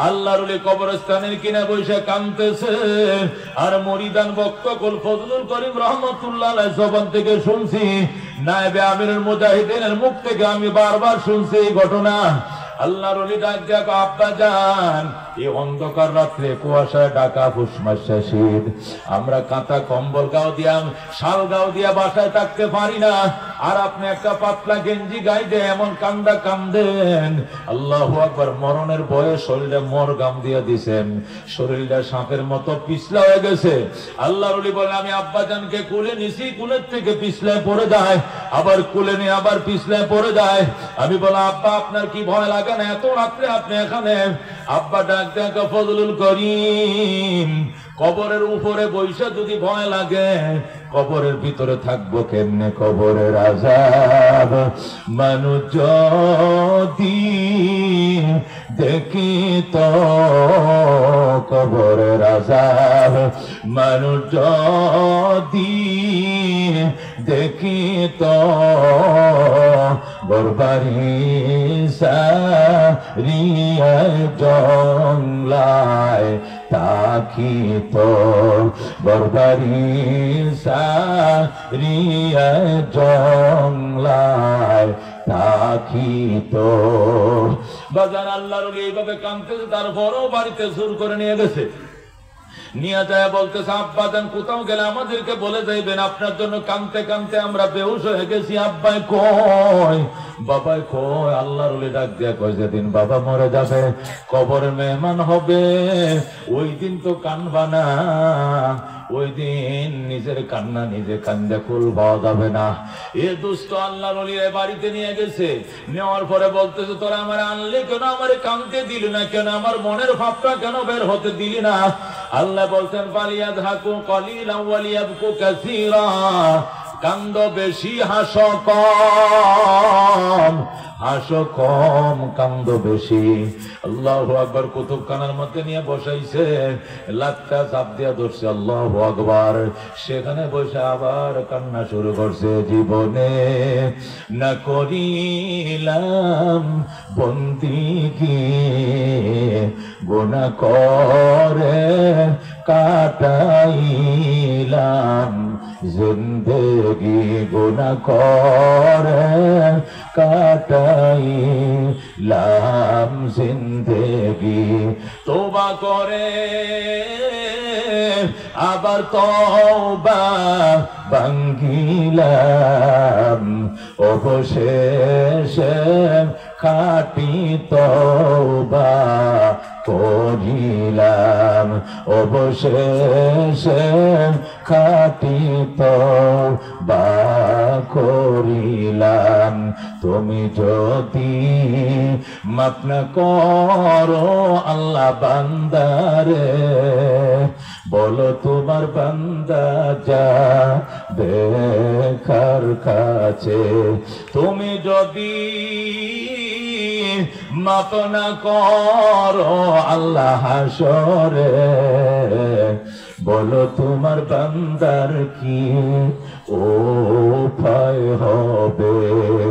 আল্লাহর ওলি কবরস্থানের কিনা বসে কাঁদতেছে, আর মরিদান বক্তকুল ফজলুল করিম রহমাতুল্লাহ আলাইহি জবান থেকে শুনছি, নায়েবে আমিরুল মুজাহিদিনের মুখ থেকে আমি বারবার শুনছি এই ঘটনা। আল্লাহর ওলি ডাক দিয়া আব্বা জান, এই অন্ধকার রাত্রে কুয়াশায় ঢাকা ফুস মাসে শীত, আমরা কাঁথা কম্বল গাও দিয়াম, শাল গাও দিয়া বাসায় থাকতে পারি না, আর আপনি একটা পাতলা গেঞ্জি গায়ে দিয়ে এমন কান্দা কান্দেন। আল্লাহু আকবার। মরণের ভয়ে শরীরে মরগাম দিয়ে দিছেন, শরীরটা সাপের মতো পিছলা হয়ে গেছে। আল্লাহর ওলি বলে আমি আব্বা জানকে কুলে নিছি, কুলের থেকে পিছলায় পড়ে যায়, আবার কুলে নিয়ে আবার পিছলায় পড়ে যায়। আমি বলা আব্বা আপনার কি ভয় লাগে না? এত রাত্রে আপনি এখানে? আব্বা ডাক দেখা ফজলুল করিম, কবরের উপরে বৈশা যদি ভয় লাগে, কবরের ভিতরে থাকবো কেমনে? কবরের আযাব মানুষ যদি দেখি তো, কবরের আযাব মানুষ যদি দেখি তো, বরবারি সারিয়া জংলায় তাকি তো, বরবারি সারিয়া জংলায় তাকি তো। বাজার আল্লাহর ওলি এইভাবে কাঁদতেছে, তারপরও বাড়িতে জোর করে নিয়ে গেছে। নিয়ে যায় বলতেছে, আব্বা যান কোথাও গেলে আমাদেরকে বলে যাইবেন, আপনার জন্য কানতে কানতে আমরা বেহুশ হয়ে গেছি। আব্বাই কই, বাবাই কই? আল্লাহর ওলি ডাক দিয়া কয়, যেদিন বাবা মরে যাবে, কবরে মেহমান হবে, ওই দিন তো কানবা না, ওই দিন নিজের কান্না নিজে কান্দে ফুল পাওয়া যাবে না। এ দুষ্ট আল্লাহর ওলি বাড়িতে নিয়ে গেছে, নেওয়ার পরে বলতেছে, তোরা আমার আনলে কেন, আমার কানতে দিলি না কেন, আমার মনের ভাবটা কেন বের হতে দিলি না? আল্লাহ বলছেন, ফালিয়াদহাকু কালিলান ওয়া লিয়াবকু কাসীরা, কান্দ বেশি হাসো কম, হাসো কম কান্দ বেশি। আল্লাহু আকবার। কুতুবখানার মধ্যে নিয়ে বসাইছে, লাখটা চাপ দিয়া ধরছে, আল্লাহু আকবার। সেখানে বসে আবার কান্না শুরু করছে, জীবনে না করিলাম বন্দিগি, গুনাহ করে কাটাইলাম জিন্দেগি, গুনাহ করে কাটাইলাম জিন্দেগি। তওবা করে আবার তওবা ভাঙ্গিলাম, অবশেষে খাঁটি তওবা করিলাম, অবশেষে খাঁটি তওবা করিলাম। তুমি যদি মাফ না করো আল্লাহ বান্দারে, বলো তোমার বান্দা যাবে কার কাছে? তুমি যদি মাফ না করো আল্লাহ হাসরে, বলো তোমার বান্দার কি উপায় হবে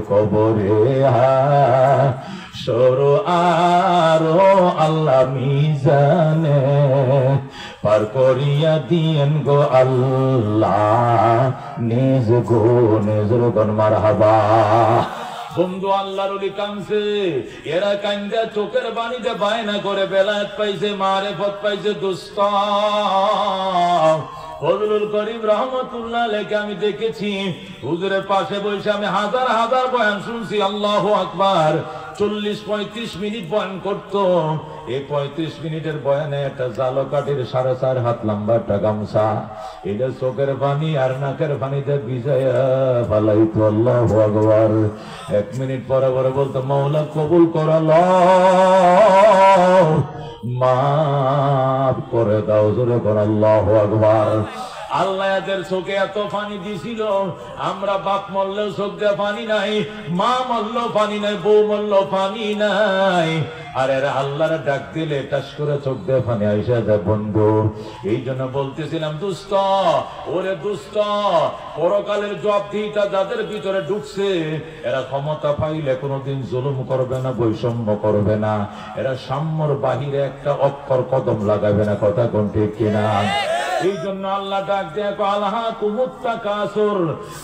কবরে হাসর আরো আল্লাহ মিজানে পার করিয়া দিয়েন গো আল্লাহ নিজ গুণ মারহাবা। বন্ধু আল্লাহর ওলি কাঁদছে, এরা কান্দা চোখের বাণীতে বায়না করে বেলায়েত পাইছে, মারেফত পাইছে। দুস্ত ফজলুল করিম রহমতুল্লাহ আলাইহি আমি দেখেছি, হুজুরের পাশে বসে আমি হাজার হাজার বয়ান শুনছি। আল্লাহু আকবার। 40-35 মিনিট বয়ান করতো। এই 35 মিনিটের বয়ানে একটা জালো কাঠির 4.5 হাত লম্বা একটা গামছা, এটা চোখের পানি আর নাকের পানিতে ভিজাইয়া ফালাইতো। আল্লাহু আকবার। 1 মিনিট পরে পরে বলতো, মাওলা কবুল করো, মাফ করে দাও, জোরে কর আল্লাহু আকবার। আল্লাহ এদের চোখে এত পানি দিছিল, আমরা বাপ মরলেও চোখ দিয়ে পানি নাই, মা মরলেও পানি নাই, বউ মরলেও পানি নাই। আর এরা আল্লাহর ডাক দিলে টাস করে চোখ দিয়ে পানি আইসা যায়। বন্ধু এই জন্য বলতেছিলাম, দুষ্ট ওরে দুষ্ট, পরকালের জবাবদিহিতা যাদের ভিতরে ঢুকছে, এরা ক্ষমতা পাইলে কোনোদিন জুলুম করবে না, বৈষম্য করবে না, এরা সাম্যর বাহিরে একটা অক্ষর কদম লাগাবে না। কথা কোন ঠিক কিনা? এই জন্য আল্লাহ ডাক দেয়, আলহাকুমুত তাকাসুর,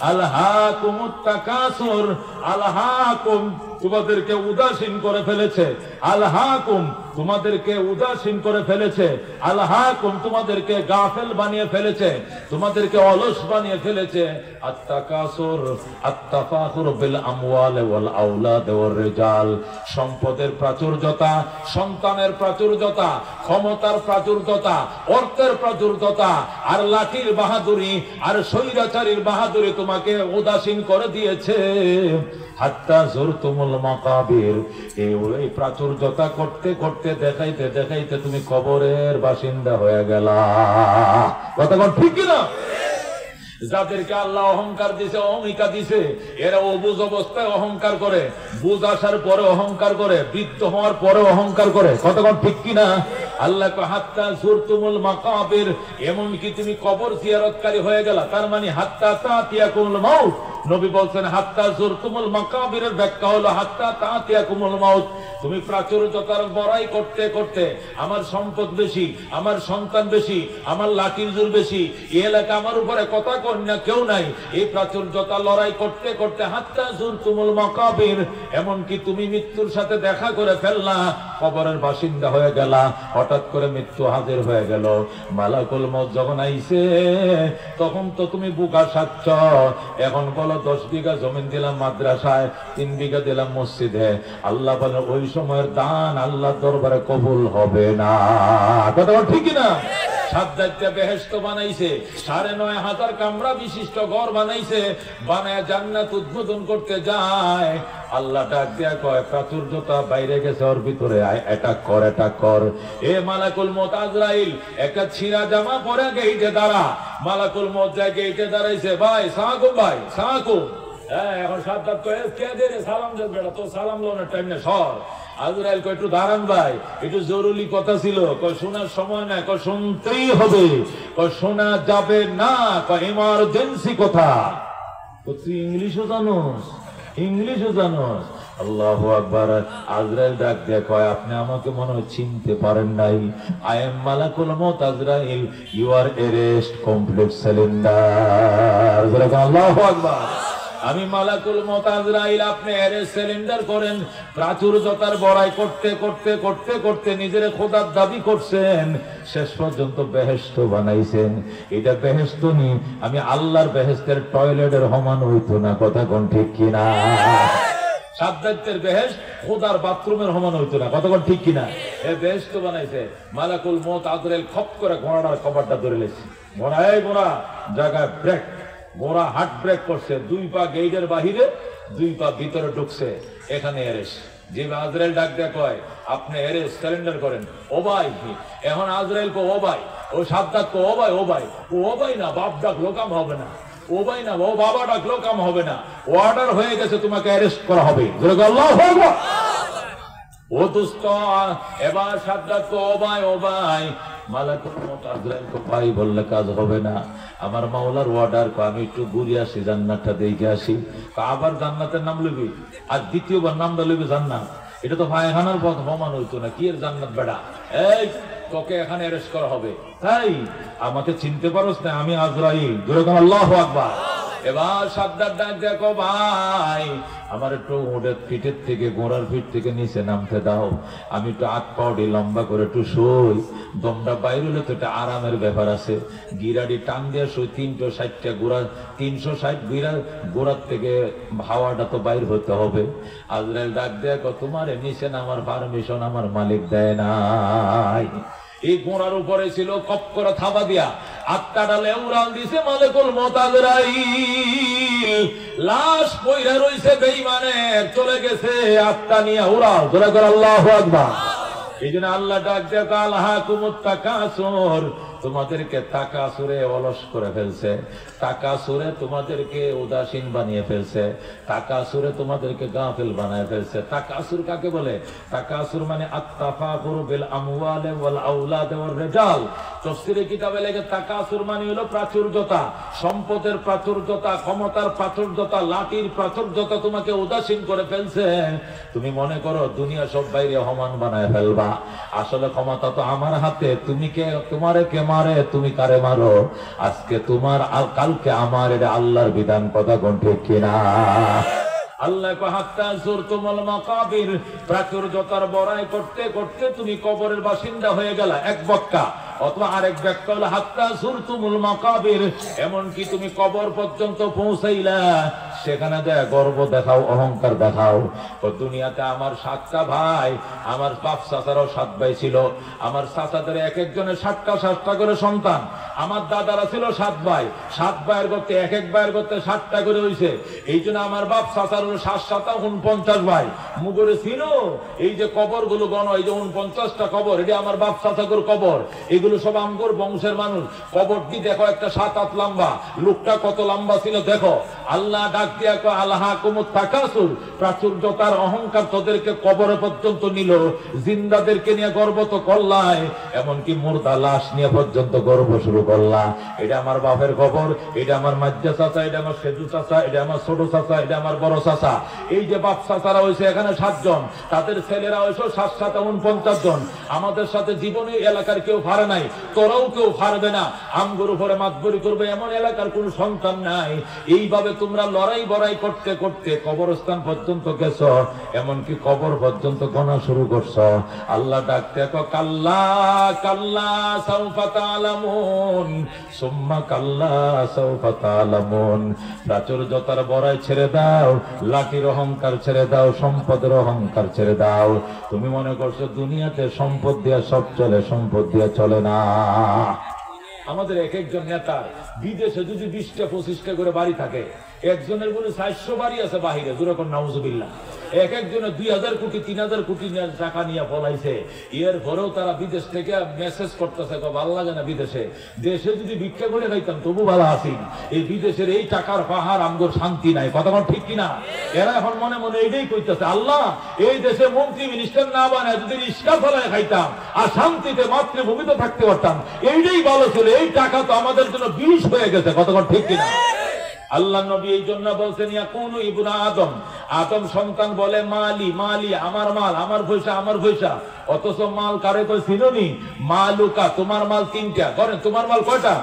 আলহাকুমুত তাকাসুর, আলহাকুম তোমাদেরকে উদাসীন করে ফেলেছে, আলহাকুম তোমাদেরকে উদাসীন করে ফেলেছে, আলহাকুম তোমাদেরকে গাফেল বানিয়ে ফেলেছে, তোমাদেরকে অলস বানিয়ে ফেলেছে। আত-তাকাসুর আত-তাফাখুর বিল আমওয়াল ওয়াল আওলাদ ওয়ার রিজাল, সম্পদের প্রাচুর্যতা, সন্তানের প্রাচুর্যতা, ক্ষমতার প্রাচুর্যতা, অর্থের প্রাচুর্যতা, আর লাঠির বাহাদুরি আর স্বৈরাচারীর বাহাদুরি তোমাকে উদাসীন করে দিয়েছে। হাত্তা যুরতুমুল মাকাবির, এই প্রাচুর্যতা করতে করতে দেখাইতে দেখাইতে তুমি কবরের বাসিন্দা হয়ে গেলা। কথা কোন ঠিক কিনা? যাদেরকে আল্লাহ অহংকার দিছে, অহমিকা দিছে, এরা অবুঝ অবস্থায় অহংকার করে, বুঝ আসার পরে অহংকার করে, বৃদ্ধ হওয়ার পরে অহংকার করে। কতক্ষণ ঠিক কিনা? আল্লাহ হাত্তা যুরতুমুল মাকাবির, এমনকি তুমি কবর জিয়ারতকারী হয়ে গেলা, তার মানে হাত্তা তাতিয়াকুমুল মাউত। নবী বলছেন হাত্তা যুরতুমুল মাকাবিরের ব্যাখ্যা হলো হাত্তা তাতিয়াকুমুল মাউত। তুমি প্রাচুর্যতার বড়াই করতে করতে, আমার সম্পদ বেশি, আমার সন্তান বেশি, আমার লাঠির জোর বেশি, এই এলাকা আমার উপরে কথা কন্যা কেউ নাই, এই প্রাচুর্যতা লড়াই করতে করতে হাত্তা যুরতুমুল মাকাবির, এমনকি তুমি মৃত্যুর সাথে দেখা করে ফেললা। কবরের বাসিন্দা হয়ে গেলা, হঠাৎ করে মৃত্যু হাজির হয়ে গেল। মালাকুল মউত যখন আইছে তখন তো তুমি বুকা সাচ্ছ, এখন বলো 10 বিঘা জমিন দিলাম মাদ্রাসায়, 3 বিঘা দিলাম মসজিদে। আল্লাহ বলেন ওই সময়ের দান আল্লাহ দরবারে কবুল হবে না। কথা ঠিক না? সাজ্জাদটা বেহেশত বানাইছে, ৯,৫০০ কামরা বিশিষ্ট ঘর বানাইছে, বানায় জান্নাত উদ্বোধন করতে যায়। আল্লাহ ডাক দিয়া কয় প্রাচুর্যতা বাইরে গেছে, ওর ভিতরে এটা কর, এটা কর। এ মালাকুল মউত আজরাইল একটা ছিঁড়া জামা পরে গেইটে দাঁড়া। মালাকুল মউত যায় গেইটে দাঁড়াইছে, ভাই সালাকুম, ভাই সালাকুম। এখন সাজ্জাদ কয় কে দে রে সালাম দে, বেটা তো সালাম লোনের টাইম না, সর। আজরাইল কয় একটু দাঁড়ান ভাই, একটু জরুরি কথা ছিল। কয় শোনার সময় না, কয় শুনতেই হবে, কয় শোনা যাবে না, কয় ইমার্জেন্সি কথা। তুই ইংলিশও জানোস, ইংলিশও জানোস। আল্লাহু আকবার। আজরাইল ডাক দিয়ে কয় আপনি আমাকে মনে হয় চিনতে পারেন নাই। আই এম মালাকুল মউত আজরাইল, you are arrest complete cylinder. আল্লাহু আকবার। আমি মালাকুল মউত আজরাইল, আপনি এরেস্ট সিলিন্ডার করেন। প্রাচুর্যতার বড়াই করতে করতে করতে করতে নিজের খোদার দাবি করছেন, শেষ পর্যন্ত বেহেশত বানাইছেন। এটা বেহেশত নি, আমি আল্লাহর বেহেশতের টয়লেটের সমান হইতো না। কথা কোন ঠিক কিনা? সাজ্জাদের বেহেশত খোদার বাথরুমের সমান হইতো না। কথা কোন ঠিক কিনা? এ বেহেশত বানাইছে। মালাকুল মউত আজরাইল খপ করে ঘোড়াটার কপারটা ধরে লেছে। ঘোড়া এই ঘোড়া জায়গায় ব্রেক। ঘোড়া হার্ট ব্রেক করছে, 2 পা গেইটের বাহিরে, 2 পা ভিতরে ঢুকছে। এখানে এরেস্ট। যে আজরাইল ডাক দেয়া কয় আপনি এরেস্ট সারেন্ডার করেন। ও ভাই, এখন আজরাইল কো ও ভাই, ও সাজ্জাদ কো ও ভাই, ও ভাই, ও ভাই না, বাপ ডাকলো কাম হবে না। ও ভাই না, ও বাবা ডাকলো কাম হবে না। অর্ডার হয়ে গেছে, তোমাকে অ্যারেস্ট করা হবে। আল্লাহু আকবার। ও দোস্ত, এবার সাজ্জাদ কো ও ভাই, ও ভাই। মালাকুল মউত আজরাইল কো ভাই বললে কাজ হবে না, আমার মাওলার অর্ডার। আমি একটু ঘুরে আসি, জান্নাতটা দেখে আসি। আবার জান্নাতের নাম লইবি, আর দ্বিতীয়বার নামটা লইবি জান্নাত। এটা তো পায়খানার পথ প্রমাণ হইতো না। কি এর জান্নাত বেড়া? এই তোকে এখানে অ্যারেস্ট করা হবে। তাই আমাকে চিনতে পারোস না? আমি আজরাইল। আল্লাহু আকবার। এবার সাজ্জাদ ডাক দেখো ভাই, আমার একটু ওদের পিঠের থেকে, গোড়ার পিঠ থেকে নিচে নামতে দাও। আমি একটু হাত পাউডি লম্বা করে একটু শুই। দমটা বাইর হলে তো একটা আরামের ব্যাপার আছে। গিরাডি টান দিয়ে শুই। 360টা গোড়া, 360 গোড়ার থেকে হাওয়াটা তো বাইর হতে হবে। আজরাইল ডাক দেখো তোমার নিচে নামার পারমিশন আমার মালিক দেয় নাই। এই গোড়ার উপরে ছিল কপ করে থাবা দিয়া, আত্মাটালে উড়াল দিছে মালাকুল মউত আজরাইল। লাশ পইরা রইছে বেঈমানের, চলে গেছে আত্মা নিয়ে উড়াল। জোরে করে আল্লাহু আকবার। এই জন্য আল্লাহ ডাক দেয়া আলহাকুমুত তাকাসুর, তোমাদেরকে তাকাসুরে অলস করে ফেলছে। তাকাসুরে তোমাদেরকে উদাসীন বানিয়ে ফেলছে। তাকাসুরে তোমাদেরকে গাফিল বানিয়ে ফেলছে। তাকাসুর কাকে বলে? তাকাসুর মানে আত্তাফাকুর বিল আমওয়ালি ওয়াল আওলাদ ওয়ার রিজাল। তাফসীরে কিতাবে লেখে তাকাসুর মানে হলো প্রাচুর্যতা, সম্পদের প্রাচুর্যতা, ক্ষমতার প্রাচুর্যতা, লাঠির প্রাচুর্যতা তোমাকে উদাসীন করে ফেলছে। তুমি মনে করো দুনিয়া সব বাইরে সমান বানায় ফেলবা। আসলে ক্ষমতা তো আমার হাতে। তুমি কে, তোমারে কে মারে, তুমি কারে মারো, আজকে তোমার আর কালকে আমার। এটা আল্লাহর বিধান। কথা কোন ঠিক কিনা? আল্লাহ হাত্তা যুরতুমুল মাকাবির, প্রাচুর্যতার বড়াই করতে করতে তুমি কবরের বাসিন্দা হয়ে গেলা। এক বক্কা অথবা আরেক ব্যাখ্যা হলো হাত্তা যুরতুমুল মাকাবির, এমনকি তুমি কবর পর্যন্ত পৌঁছাইলা। সেখানে দেয় গর্ব দেখাও, অহংকার দেখাও। ও দুনিয়াতে আমার 7টা ভাই, আমার বাপ চাচারও 7 ভাই ছিল। আমার চাচাদের এক একজনের 7টা করে সন্তান। আমার দাদারা ছিল 7 ভাই, 7 ভাইয়ের করতে এক এক ভাইয়ের করতে 7টা করে হইছে। এই জন্য আমার বাপ চাচার 7 49 ভাই। মুগরে ছিল এই যে কবর গুলো গণ, এই যে 49টা কবর, এটা আমার বাপ চাচাগুর কবর। এগুলো সব আমগর বংশের মানুষ। কবরটি দেখো একটা 7-8 লম্বা, লোকটা কত লম্বা ছিল দেখো। আল্লাহ ডাক দিয়া কয় আলহাকুমুত তাকাসুর, প্রাচুর্যতার অহংকার তোদেরকে কবর পর্যন্ত নিল। জিন্দাদেরকে নিয়ে গর্ব তো করলাই, এমনকি মুর্দা লাশ নিয়ে পর্যন্ত গর্ব শুরু করলা। এটা আমার বাপের কবর, এটা আমার মাজ্জা চাচা, এটা আমার সেজু চাচা, এটা আমার ছোট চাচা, এটা আমার বড় চাচা। এই যে বাপ চাচারা হয়েছে এখানে 7 জন, তাদের ছেলেরা হয়েছে 7-7 49 জন। আমাদের সাথে জীবনে এলাকার কেউ পারে নাই, তোরাও কেউ পারবে না। আমগর উপরে মাতবরি করবে এমন এলাকার কোন সন্তান নাই। এইভাবে তোমরা লড়াই বড়াই করতে করতে কবরস্থান পর্যন্ত গেছো, এমনকি কবর পর্যন্ত গোনা শুরু করছো। আল্লাহ ডাকতে কাল্লা কাল্লা সাউফা তা'লামুন সুম্মা কাল্লা সাউফা তা'লামুন। প্রাচুর্যতার বড়াই ছেড়ে দাও, লাঠির অহংকার ছেড়ে দাও, সম্পদের অহংকার ছেড়ে দাও। তুমি মনে করছো দুনিয়াতে সম্পদ দিয়ে সব চলে, সম্পদ দিয়ে চলে না। আমাদের এক একজন নেতা বিদেশে যদি 20টা 25টা করে বাড়ি থাকে, একজনের বলে 400 বাড়ি আছে বাহিরে, যেরকম নাউজুবিল্লাহ। এক একজনের 2000 কোটি 3000 কোটি টাকা নিয়ে পলাইছে। এর পরেও তারা বিদেশ থেকে মেসেজ করতেছে, ভালো লাগে না বিদেশে, দেশে যদি ভিক্ষা করে খাইতাম তবু ভালো আছি, এই বিদেশের এই টাকার পাহাড় আমগোর শান্তি নাই। কথা ঠিক কিনা? এরা এখন মনে মনে এইটাই কইতেছে, আল্লাহ এই দেশে মন্ত্রী মিনিস্টার না বানায় যদি রিস্কা ফলায় খাইতাম আর শান্তিতে মাতৃভূমিতে থাকতে পারতাম, এইটাই ভালো ছিল। এই টাকা তো আমাদের জন্য বিষ হয়ে গেছে। কথা ঠিক কিনা? আল্লাহ নবী এই জন্য বলছেন, ইয়াকুলু ইবনু আদম, আদম সন্তান বলে মালি মালি, আমার মাল, আমার পয়সা, আমার পয়সা। অথচ মাল কারে কই চিনোনি? মালুকা, তোমার মাল 3টা। করেন তোমার মাল কয়টা?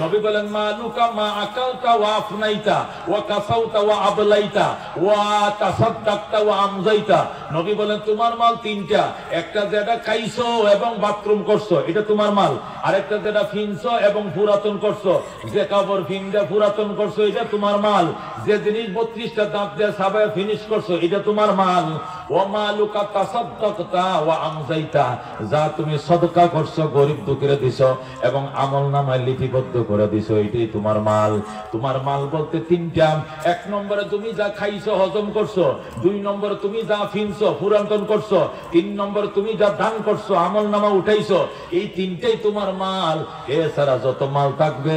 নবী বলেন মালুকা মা আকালতা ওয়া আফনাইতা ওয়া কাসাউতা ওয়া আবলাইতা ওয়া তাসাদদাকতা ওয়া আমজাইতা। নবী বলেন তোমার মাল 3টা। একটা যেটা খাইছো এবং বাথরুম করছো, এটা তোমার মাল। আরেকটা যেটা ফিনছো এবং পুরাতন করছো, যে কাপড় ফিনদা পুরাতন করছো, এটা তোমার মাল। যে জিনিস 32টা দাঁত দিয়ে সাবায় ফিনিশ করছো, এটা তোমার মাল। ওয়া মালুকা তাসাদদাকতা ওয়া আমজাইতা, যা তুমি সদকা করছো, গরিব দুঃখীরে দিছো এবং আমলনামায় লিপিবদ্ধ করে দিছো, এটাই তোমার মাল। তোমার মাল বলতে 3টা। 1 নম্বরে তুমি যা খাইছো, হজম করছো। 2 নম্বরে তুমি যা ফিনছো, পুরাতন করছো। 3 নম্বরে তুমি যা দান করছো, আমলনামা উঠাইছো। এই 3টাই তোমার মাল। এছাড়া যত মাল থাকবে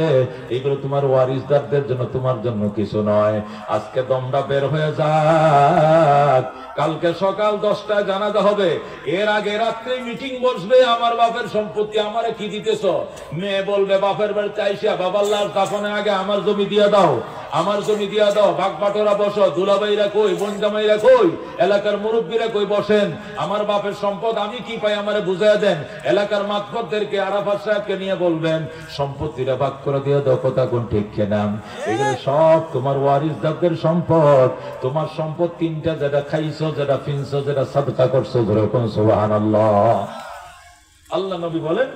এগুলো তোমার ওয়ারিসদারদের জন্য, তোমার জন্য কিছু নয়। আজকে দমটা বের হয়ে যাক, কালকে সকাল 10টায় জানাজা হবে, এর আগে রাত্রে মিটিং বসবে, আমার বাপের সম্পত্তি আমারে কি দিতেছ। মেয়ে বলবে বাপের বাড়িতে আইসা, বাবার লাশ দাফনের আগে আমার জমি দিয়া দাও, আমার জমি দিয়া দাও, ভাগ বাটোরা বসো। দুলাভাইরা কই, বোনজামাইরা কই, এলাকার মুরব্বীরা কই, বসেন। আমার বাপের সম্পদ আমি কি পাই আমারে বুঝাইয়া দেন। এলাকার মাতবরদেরকে, আরাফাত সাহেবকে নিয়ে বলবেন সম্পত্তিটা ভাগ করে দিয়ে দাও। কথা কোন ঠিক কিনা? এগুলো সব তোমার ওয়ারিসদারদের সম্পদ। তোমার সম্পদ 3টা, যেটা খাইছো, যেটা ফিনছো, যেটা সাদকা করছো। যেরকম সুবহানাল্লাহ। আল্লাহ নবী বলেন,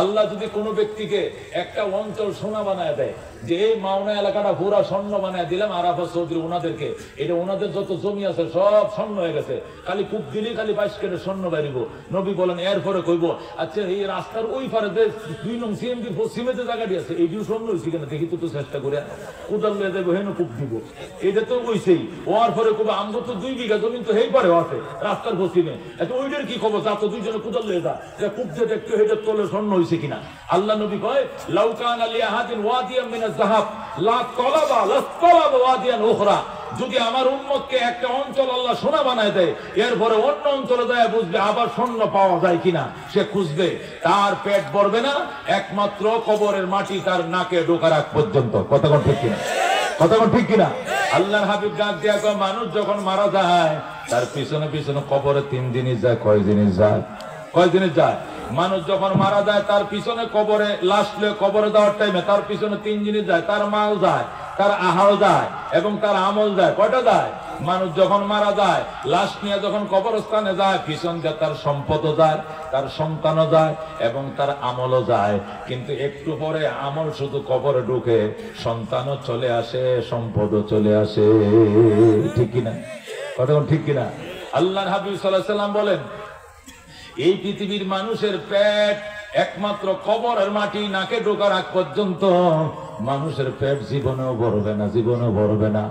আল্লাহ যদি কোনো ব্যক্তিকে একটা অঞ্চল সোনা বানায় দেয়, যে এই মাওনা এলাকাটা পুরা স্বর্ণ বানায় দিলাম আরাফাত চৌধুরী ওনাদেরকে, এটা ওনাদের যত জমি আছে সব স্বর্ণ হয়ে গেছে, খালি কূপ দিলেই খালি 22 কেটে স্বর্ণ বাড়িব। নবী বলেন এরপরে কইব, আচ্ছা এই রাস্তার ওই পারে 2 নং সিএমপি পশ্চিমেতে জায়গাটি আছে, এইটিও স্বর্ণ হয়েছে কিনা দেখি তো চেষ্টা করে, কোদাল লয়ে যাবো, হেন কূপ দিব। এটা তো ওইছেই। ওর পরে কইব আমগো তো 2 বিঘা জমি তো হেই পারে আছে রাস্তার পশ্চিমে, এত ওইটার কি খবর? যা তো 2 জনে কোদাল লয়ে যা, কূপ দিয়ে দেখতে হেঁটে তোলে স্বর্ণ হয়েছে কিনা। আল্লাহ নবী কয়, লাউ কানা লিআহাদিন ওয়াদিয়ান মিনাজ যাহাব লা তালাবা লাসতালাবা ওয়াদিয়ান উখরা। যদি আমার উম্মতকে একটা অঞ্চল আল্লাহ সোনা বানায় দেয়, এরপরে অন্য অঞ্চলে যায় বুঝবে আবার স্বর্ণ পাওয়া যায় কিনা, সে খুঁজবে। তার পেট ভরবে না একমাত্র কবরের মাটি তার নাকে ঢোকার আগ পর্যন্ত। কথা কোন ঠিক কিনা? কথা কোন ঠিক কিনা? আল্লাহর হাবিব ডাক দিয়া কয়, মানুষ যখন মারা যায় তার পিছনে পিছনে কবরে 3 জিনিস যায়। কয় জিনিস যায়? কয় জিনিস যায়? মানুষ যখন মারা যায় তার পিছনে কবরে লাশ লয়ে কবরে দেওয়ার টাইমে তার পিছনে 3 জিনিস যায়। তার মাল যায়, তার আহার যায় এবং তার আমল যায়। কয়টা যায়? মানুষ যখন মারা যায়, লাশ নিয়ে যখন কবরস্থানে যায়, পিছন দিয়ে তার সম্পদও যায়, তার সন্তানও যায় এবং তার আমলও যায়। কিন্তু একটু পরে আমল শুধু কবরে ঢুকে, সন্তানও চলে আসে, সম্পদও চলে আসে। ঠিক কিনা? কথা ঠিক কিনা? আল্লাহর হাবিব সাল্লাল্লাহু আলাইহি সাল্লাম বলেন, এই পৃথিবীর মানুষের পেট একমাত্র কবরের মাটি নাকে ঢোকার আগ পর্যন্ত মানুষের পেট জীবনেও ভরবে না, জীবনেও ভরবে না।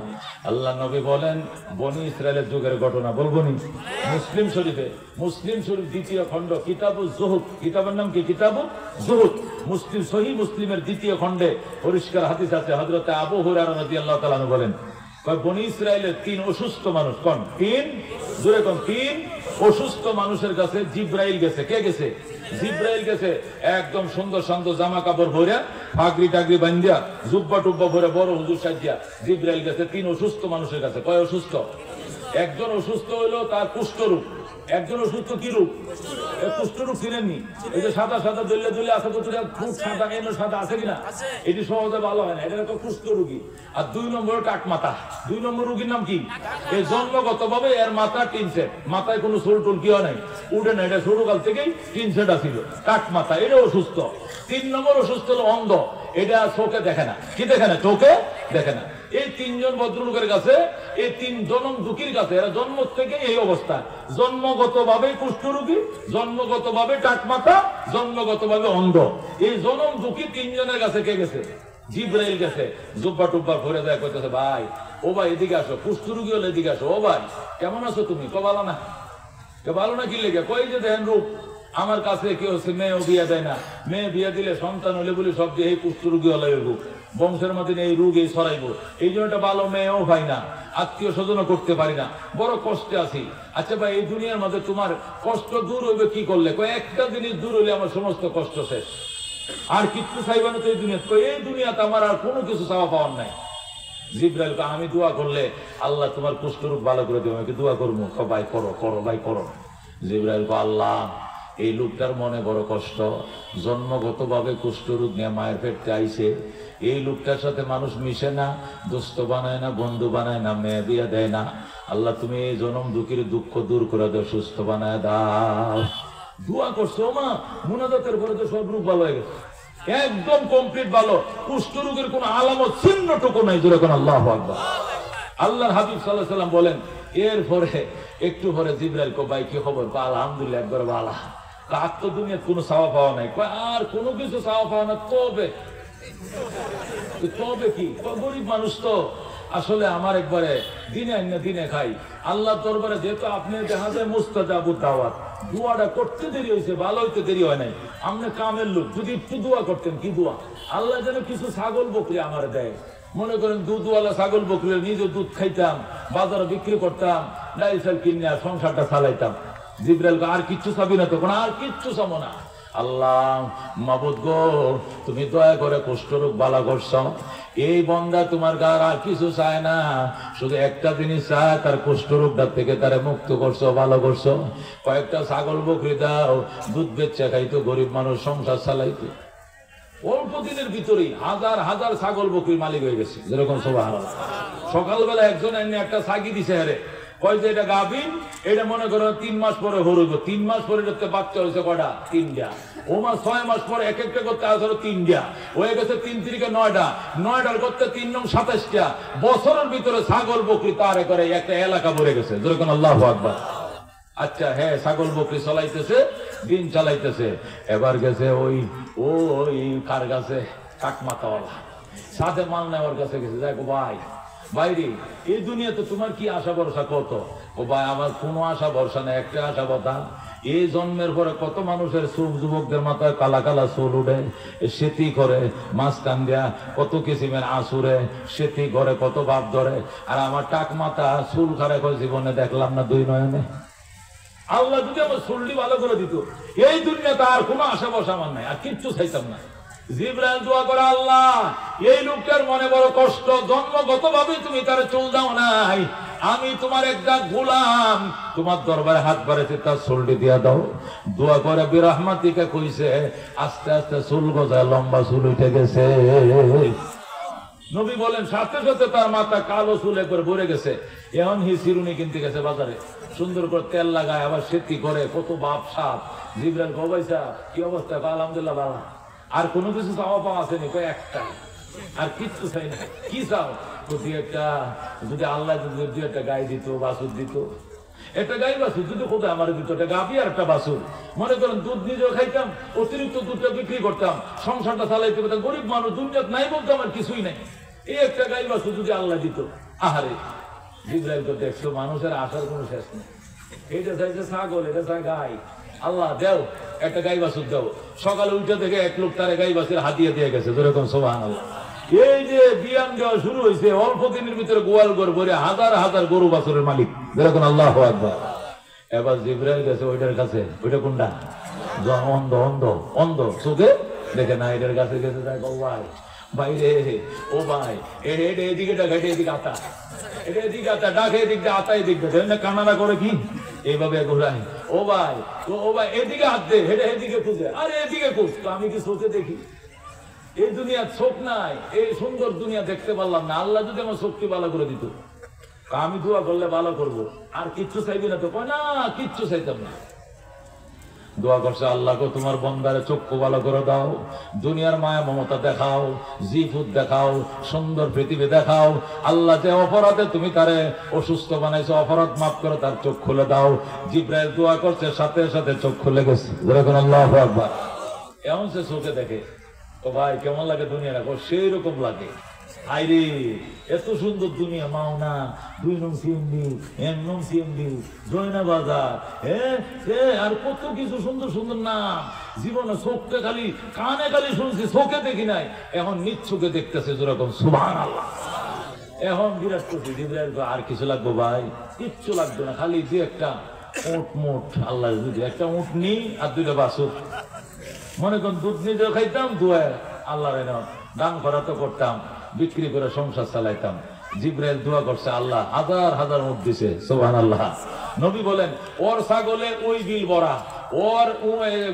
আল্লাহ নবী বলেন, বনি ইসরায়েলের যুগের ঘটনা বলবো নি? মুসলিম শরীফে, মুসলিম শরীফ 2য় খণ্ড, কিতাবুজ জুহুদ, কিতাবের নাম কি? কিতাবুজ জুহুদ। মুসলিম, সহিহ মুসলিমের 2য় খণ্ডে পরিষ্কার হাদিস আছে। হযরতে আবু হুরায়রা রাদিয়াল্লাহু তাআলা আনহু বলেন, বনি ইসরায়েলের 3 অসুস্থ মানুষ, কোন 3? জোরে কোন 3 অসুস্থ মানুষের কাছে জিব্রাইল গেছে। কে গেছে? জিব্রাইল গেছে। একদম সুন্দর সুন্দর জামা কাপড় ভরে, পাগড়ি টাগড়ি বান্ধিয়া, জুব্বা টুব্বা ভরে, বড় হুজুর সাজিয়া জিব্রাইল গেছে 3 অসুস্থ মানুষের কাছে। কয় অসুস্থ? একজন অসুস্থ হইলো তার কুষ্ঠরোগ, একজন অসুস্থ কি রোগ? কুষ্ঠরোগ ছিলেননি? এই যে সাদা সাদা দলে দলে আছে, খুব সাদা এনে সাদা আছে কিনা, এটি সহজে ভালো হয় না, এটা একটা কুষ্ঠরোগী। আর 2 নম্বর টাক মাথা। 2 নম্বর রোগীর নাম কি? এই জন্মগত ভাবে এর মাথা টিনসেট, মাথায় কোনো চুল টুল কি হয় নাই, উঠে না, এটা ছোটকাল থেকেই টিনসেট আছিল, টাক মাথা, এটা অসুস্থ। 3 নম্বর অসুস্থ হলো অন্ধ, এটা চোখে দেখে না। কি দেখে না? চোখে দেখে না। এই 3 জন ভদ্রলোকের কাছে, এই 3 জনম দুঃখীর কাছে, এরা জন্ম থেকে এই অবস্থা, জন্মগত ভাবে কুষ্ঠরোগী, জন্মগত ভাবে টাকমাথা, জন্মগত ভাবে অন্ধ। এই জনম দুঃখী 3 জনের কাছে কে গেছে? জিব্রাইল গেছে। জুব্বা টুব্বা ভরে দেয়, কইতেছে ভাই, ও ভাই এদিকে আসো, কুষ্ঠরোগী হলে এদিকে আসো। ও ভাই কেমন আছো তুমি? কো ভালো না। ভালো না কি লেগে? কই যে দেন রূপ, আমার কাছে কেউ মেয়েও বিয়ে দেয় না, মেয়ে বিয়ে দিলে সন্তান হলে বলি সব যে এই কুষ্ঠরোগী হলে রূপ, বংশের মধ্যে এই রোগ এই ছড়াইব, এই জন্য একটা ভালো মেয়েও পাই না, আত্মীয় স্বজনও করতে পারি না, বড় কষ্টে আছি। আচ্ছা ভাই, এই দুনিয়ার মধ্যে তোমার কষ্ট দূর হইবে কি করলে? একটা জিনিস দূর হইলে আমার সমস্ত কষ্ট শেষ, আর কিচ্ছু চাইবা না তো এই দুনিয়া। এই দুনিয়াতে আমার আর কোনো কিছু চাওয়া পাওয়ার নাই। জিব্রাইল আমি দোয়া করলে আল্লাহ তোমার কুষ্ঠরোগ ভালো করে দেবে, আমি দোয়া করবো। ভাই করো, করো ভাই করো। জিব্রাইল আল্লাহ, এই লোকটার মনে বড় কষ্ট, জন্মগত ভাবে কুষ্ঠরোগ নিয়ে মায়ের পেটে আইছে, এই লোকটার সাথে মানুষ মিশে না, দোস্ত বানায় না, বন্ধু বানায় না, মেয়ে বিয়ে দেয় না। আল্লাহ তুমি এই জনম দুঃখের দুঃখ দূর করে দাও, সুস্থ বানায় দাও। দোয়া করছো মা, মুনাজাতের পরে তো সব রোগ ভালো হয়ে গেছে, একদম কমপ্লিট ভালো, কুষ্ঠরোগের কোন আলামত চিহ্নটুকু নাই। জোরে কোন আল্লাহু আকবার। আল্লাহর হাবিব সাল্লাল্লাহু আলাইহি ওয়াসাল্লাম বলেন, এরপরে একটু পরে জিব্রাইল কো ভাই কি খবর? আলহামদুলিল্লাহ, একবার ভালো। কার তো দুনিয়ার কোনো চাওয়া পাওয়া নাই, আর কোনো কিছু চাওয়া পাওয়া না, তবে তবে কি, গরিব মানুষ তো আসলে আমার একবারে দিনে আইনা দিনে খাই। আল্লাহ দরবারে যেহেতু আপনি দেখা যায় মুস্তাজাবুদ দাওয়াত, দোয়াটা করতে দেরি হয়েছে, ভালো হইতে দেরি হয় নাই। আপনি কামের লোক, যদি একটু দোয়া করতেন, কি দোয়া? আল্লাহ যেন কিছু ছাগল বকরি আমার দেয়। মনে করেন দুধওয়ালা ছাগল বকরি, নিজে দুধ খাইতাম, বাজারে বিক্রি করতাম, ডাইল চাল কিনে সংসারটা চালাইতাম। জিব্রাইল আর কিচ্ছু চাবি না, তখন আর কিচ্ছু চাবো না। আল্লাহ মাবুদ গো, তুমি দয়া করে কুষ্ঠরোগ বালা করছ, এই বন্দা তোমার গার আর কিছু চায় না, শুধু একটা জিনিস চায়, তার কুষ্ঠরোগটা থেকে তারে মুক্ত করছো, ভালো করছো। কয়েকটা ছাগল বকরি দাও, দুধ বেচা খাইতো, গরিব মানুষ সংসার চালাইতো। অল্প দিনের ভিতরেই হাজার হাজার ছাগল বকরির মালিক হয়ে গেছে। যেরকম সুবহানাল্লাহ। সকালবেলা একজন এনে একটা ছাগি দিছে, হারে কয় যে এটা গাভিন, এটা মনে করো 3 মাস পরে হরইব। 3 মাস পরে এটা বাচ্চা হয়েছে কয়টা? 3টা। ও মাস 6 মাস পরে এক একটা করতে আসলে 3টা হয়ে গেছে, 3 3 9টা, 9টার করতে 3 9 27টা। বছরের ভিতরে ছাগল বকরি তারে করে একটা এলাকা ভরে গেছে। যেরকম আল্লাহু আকবার। আচ্ছা হ্যাঁ, ছাগল বকরি চালাইতেছে, দিন চালাইতেছে। এবার গেছে ওই কার কাছে? কাকমাতাওয়ালা, সাথে মাল নেওয়ার কাছে গেছে। দেখো ভাই, বাইরে এই দুনিয়াতে তোমার কি আশা ভরসা? কত? ও ভাই আমার কোনো আশা ভরসা নেই, একটা আশা কথা, এই জন্মের পরে কত মানুষের যুবকদের মাথায় কালা কালা চুল উঠে, সেতি করে মাঝখান দিয়া, কত কিসিমের আসুরে সেতি করে, কত ভাব ধরে, আর আমার টাক মাথা চুল খারে জীবনে দেখলাম না 2 নয়নে। আল্লাহ যদি আমার চুলটি ভালো করে দিত, এই দুনিয়াতে আর কোনো আশা ভরসা আমার নাই, আর কিচ্ছু চাইতাম না। জিবরাইল দোয়া করে, আল্লাহ এই লোকটার মনে বড় কষ্ট, জন্মগত ভাবে তুমি তার চুল দাও নাই, আমি তোমার একটা গোলাম, তোমার দরবারে হাত বাড়াইছে, তার চুলটি দিয়া দাও। দোয়া করে বিরহমাতিকে কইছে, আস্তে আস্তে চুল গজায়, লম্বা চুল উঠে গেছে। নবী বলেন সাথে সাথে তার মাথা কালো চুলে করে ভরে গেছে। এখন হি চিরুনি কিনতে গেছে বাজারে, সুন্দর করে তেল লাগায়, আবার সেতি করে, কত বাপ সাপ। জিবরাইল কবাইছা কি অবস্থা? আলহামদুলিল্লাহ ভালো। আর কোনো কিছু চাওয়া পাওয়া আসেনি, কয় একটাই, আর কিচ্ছু চাই না। কি চাও? যদি আল্লাহ যদি একটা গাই দিত, বাছুর দিত, একটা গাই বাছুর যদি কোথায় আমার দিত, একটা গাভী আর একটা বাছুর, মনে করেন দুধ নিজেও খাইতাম, অতিরিক্ত দুধটা বিক্রি করতাম, সংসারটা চালাইতে পারতাম। গরিব মানুষ, দুনিয়াত নাই বলতে আমার কিছুই নাই, এই একটা গাই বাছুর যদি আল্লাহ দিত। আহারে জিবরাইল তো দেখছো মানুষের আশার কোনো শেষ নেই। এটা চাইছে ছাগল, এটা চাই গাই। আল্লাহ দেও, একটা গাই বাছুর দাও। সকালে উঠে থেকে এক লোক তারে গাই বাছুর হাতিয়ে দিয়ে গেছে। যেরকম সুবহানাল্লাহ। এই যে বিয়ান দেওয়া শুরু হয়েছে, অল্প দিনের ভিতরে গোয়াল ঘর ভরে হাজার হাজার গরু বাছুরের মালিক। যেরকম আল্লাহু আকবার। এবার জিবরাইল গেছে ওইটার কাছে। ওইটা কোনটা? অন্ধ, অন্ধ, অন্ধ, চোখে দেখে না, এটার কাছে গেছে। ভাই বাইরে ও ভাই এদিকে ডাকে, এদিকে আতা, এটা এদিকে আতা ডাকে, এদিক দিয়ে আতা, এদিক দিয়ে কানাডা করে কি এইভাবে ঘোরায়। ও ভাই এদিকে হাত দে, হেঁটে এদিকে খুঁজে, আরে এদিকে খুঁজ। তো আমি কি চোখে দেখি? এই দুনিয়ার চোখ নাই, এই সুন্দর দুনিয়া দেখতে পারলাম না। আল্লাহ যদি আমার চোখকে ভালো করে দিত, আমি দোয়া করলে ভালো করবো, আর কিচ্ছু চাইবি না তো? কয় না, কিচ্ছু চাইতাম না। দোয়া করছে, আল্লাহকে তোমার বন্দারে চক্ষু ভালো করে দাও, দুনিয়ার মায়া মমতা দেখাও, জিফুত দেখাও, সুন্দর পৃথিবী দেখাও। আল্লাহ যে অপরাধে তুমি তারে অসুস্থ বানাইছো, অপরাধ মাফ করে তার চোখ খুলে দাও। জিব্রাইল দোয়া করছে, সাথে সাথে চোখ খুলে গেছে। যেরকম আল্লাহু আকবার। এমন সে চোখে দেখে। তো ভাই কেমন লাগে দুনিয়াটা? সেই রকম লাগে। আইরে এত সুন্দর দুনিয়া, মাওনা 2 নং সিএমডি, 1 নং সিএমডি, জয়না বাজার, আর কত কিছু সুন্দর সুন্দর নাম। জীবনে চোখে খালি, কানে খালি শুনছি, চোখে দেখি নাই, এখন নিজ চোখে দেখতেছে। যেরকম সুবহানাল্লাহ। এখন বিরাট করছি, আর কিছু লাগবে ভাই? কিচ্ছু লাগবে না, খালি যে একটা উট মোট, আল্লাহ যদি একটা উট নি আর 2টা বাছুর, মনে করেন দুধ নিজেও খাইতাম, দুয়ার আল্লাহর দান করা তো করতাম, বিক্রি করে সংসার চালাইতাম। জিব্রাইল দোয়া করছে, আল্লাহ হাজার হাজার উট দিছে। সুবহানাল্লাহ। নবী বলেন, ওর ছাগলে ওই বিল ভরা, ওর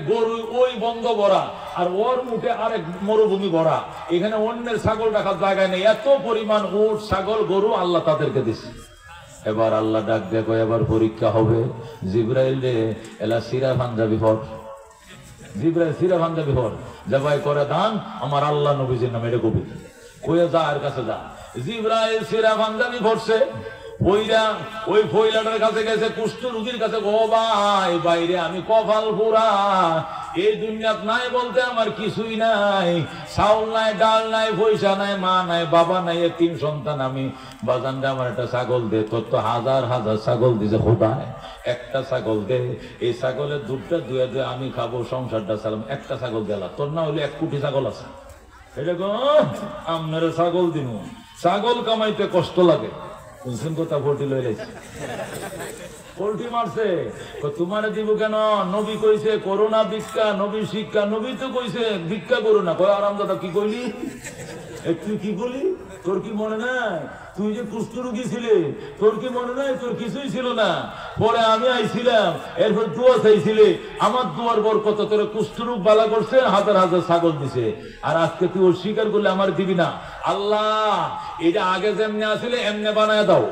গরু ওই বন্ধ ভরা, আর ওর উঠে আরেক মরুভূমি ভরা। এখানে অন্যের ছাগল রাখার জায়গায় নেই, এত পরিমাণ উট, ছাগল, গরু আল্লাহ তাদেরকে দিছে। এবার আল্লাহ ডাক দেখো, এবার পরীক্ষা হবে। জিব্রাইল রে এলা সিরা পাঞ্জাবি হর, জিব্রাইল সিরা পাঞ্জাবি হর, জবাই করে দান আমার আল্লাহ নবীজির নামে। এটা কবি কইয়া যা, এর কাছে যা। জিব্রাইল সিরা পাঞ্জাবি ভরছে, ওই ফইলাটার কাছে গেছে, কুষ্ঠ রোগীর কাছে। ও ভাই, বাইরে আমি কপাল পুরা, এই দুনিয়াত নাই বলতে আমার কিছুই নাই, চাউল নাই, ডাল নাই, পয়সা নাই, মা নাই, বাবা নাই, 3 সন্তান আমি। বাজানটা আমার একটা ছাগল দে। তোর তো হাজার হাজার ছাগল দিছে খোদায়, একটা ছাগল দে। এই ছাগলের দুধটা দুয়ে দুয়ে আমি খাবো, সংসারটা চালাম। একটা ছাগল দিলা, তোর না হলে 1 কোটি ছাগল আছে। এটা আপনার ছাগল দিন, ছাগল কামাইতে কষ্ট লাগে। শুনছেন কথা? ভোটি লই লাইছে, পোল্ট্রি মারছে। তোমারে দিব কেন? নবী কইছে করোনা ভিক্ষা, নবী শিক্ষা। নবী তো কইছে ভিক্ষা করো না। কয় আরাম দাদা কি কইলি? তুই কি বলি? তোর কি মনে নাই তুই যে কুষ্ঠ রোগী ছিলে? তোর কি মনে নাই তোর কিছুই ছিল না? পরে আমি আইছিলাম, এরপর দোয়া চাইছিলে, আমার দোয়ার বরকত তোর কুষ্ঠ রোগ বালা করছে, হাজার হাজার ছাগল দিছে। আর আজকে তুই অস্বীকার করলে আমার দিবি না। আল্লাহ এটা আগে যেমনি আসলে এমনি বানায় দাও।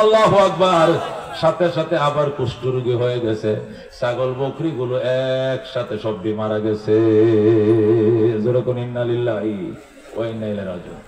আল্লাহু আকবার। সাথে সাথে আবার কুষ্ঠ রোগী হয়ে গেছে। ছাগল বকরি গুলো একসাথে সবই মারা গেছে। যেরকম ইন্না লিল্লাহি ওয়া ইন্না ইলাইহি রাজিউন।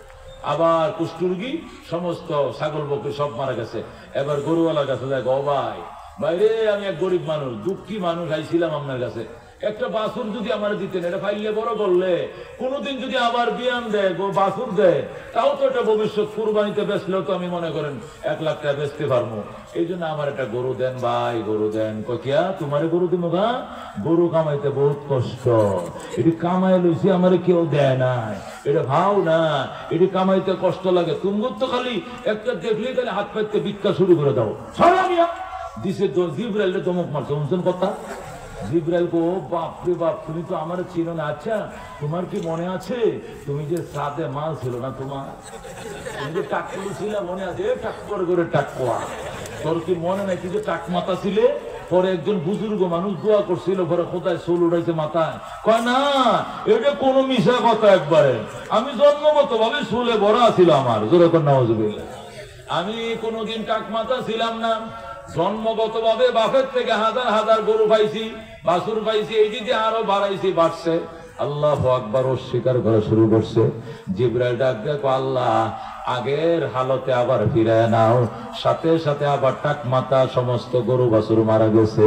আবার কুষ্ঠ রোগী, সমস্ত ছাগল বকরি সব মারা গেছে। এবার গরুওয়ালার কাছে যায়, ও ভাই, বাইরে আমি এক গরিব মানুষ, দুঃখী মানুষ, আইছিলাম আপনার কাছে, একটা বাছুর যদি আমার দিতেন, এটা ফাইলে বড় করলে কোনদিন যদি আবার বিয়ান দেয়, বাছুর দেয়, তাও তো এটা ভবিষ্যৎ কুরবানিতে বেচলেও তো আমি মনে করেন 1 লাখ টাকা বেচতে পারবো। এই জন্য আমার একটা গরু দেন ভাই, গরু দেন। কিয়া তোমার গরু দিব? গা গরু কামাইতে বহুত কষ্ট, এটি কামাই লইছি, আমার কেউ দেয় না, এটা ভাও না, এটি কামাইতে কষ্ট লাগে। তুমি তো খালি একটা দেখলে তাহলে হাত পাইতে ভিক্ষা শুরু করে দাও। সরামিয়া দিছে জিব্রাইল দমক মারছে। শুনছেন কথা? জিব্রাইল গো, বাপ রে বাপ, তুমি তো আমার চিনো না। আচ্ছা তোমার কি মনে আছে তুমি যে সাথে মাল ছিল না তোমার, তুমি যে টাকলু ছিল, মনে আছে? টাক্কর করে টাকুয়া, তোর কি মনে নাই? তুই যে টাক মাথা ছিলে, পরে একজন বুজুর্গ মানুষ দোয়া করছিল, পরে কোথায় চুল উঠাইছে মাথায়। কয় না, এটা কোন মিশা কথা একবারে। আমি জন্মগত ভাবে চুলে ভরা ছিল আমার। যেরকম নাউজুবিল্লাহ, আমি কোনোদিন টাক মাথা ছিলাম না। জন্মগত ভাবে বাপের থেকে হাজার হাজার গরু পাইছি, বাছুর পাইছি, এই দিকে আরো বাড়াইছি, বাড়ছে। আল্লাহু আকবার অস্বীকার করা শুরু করছে। জিব্রাইল ডাক দেখো, আল্লাহ আগের হালতে আবার ফিরায় নাও। সাথে সাথে আবার টাক মাথা সমস্ত গরু বাছুর মারা গেছে।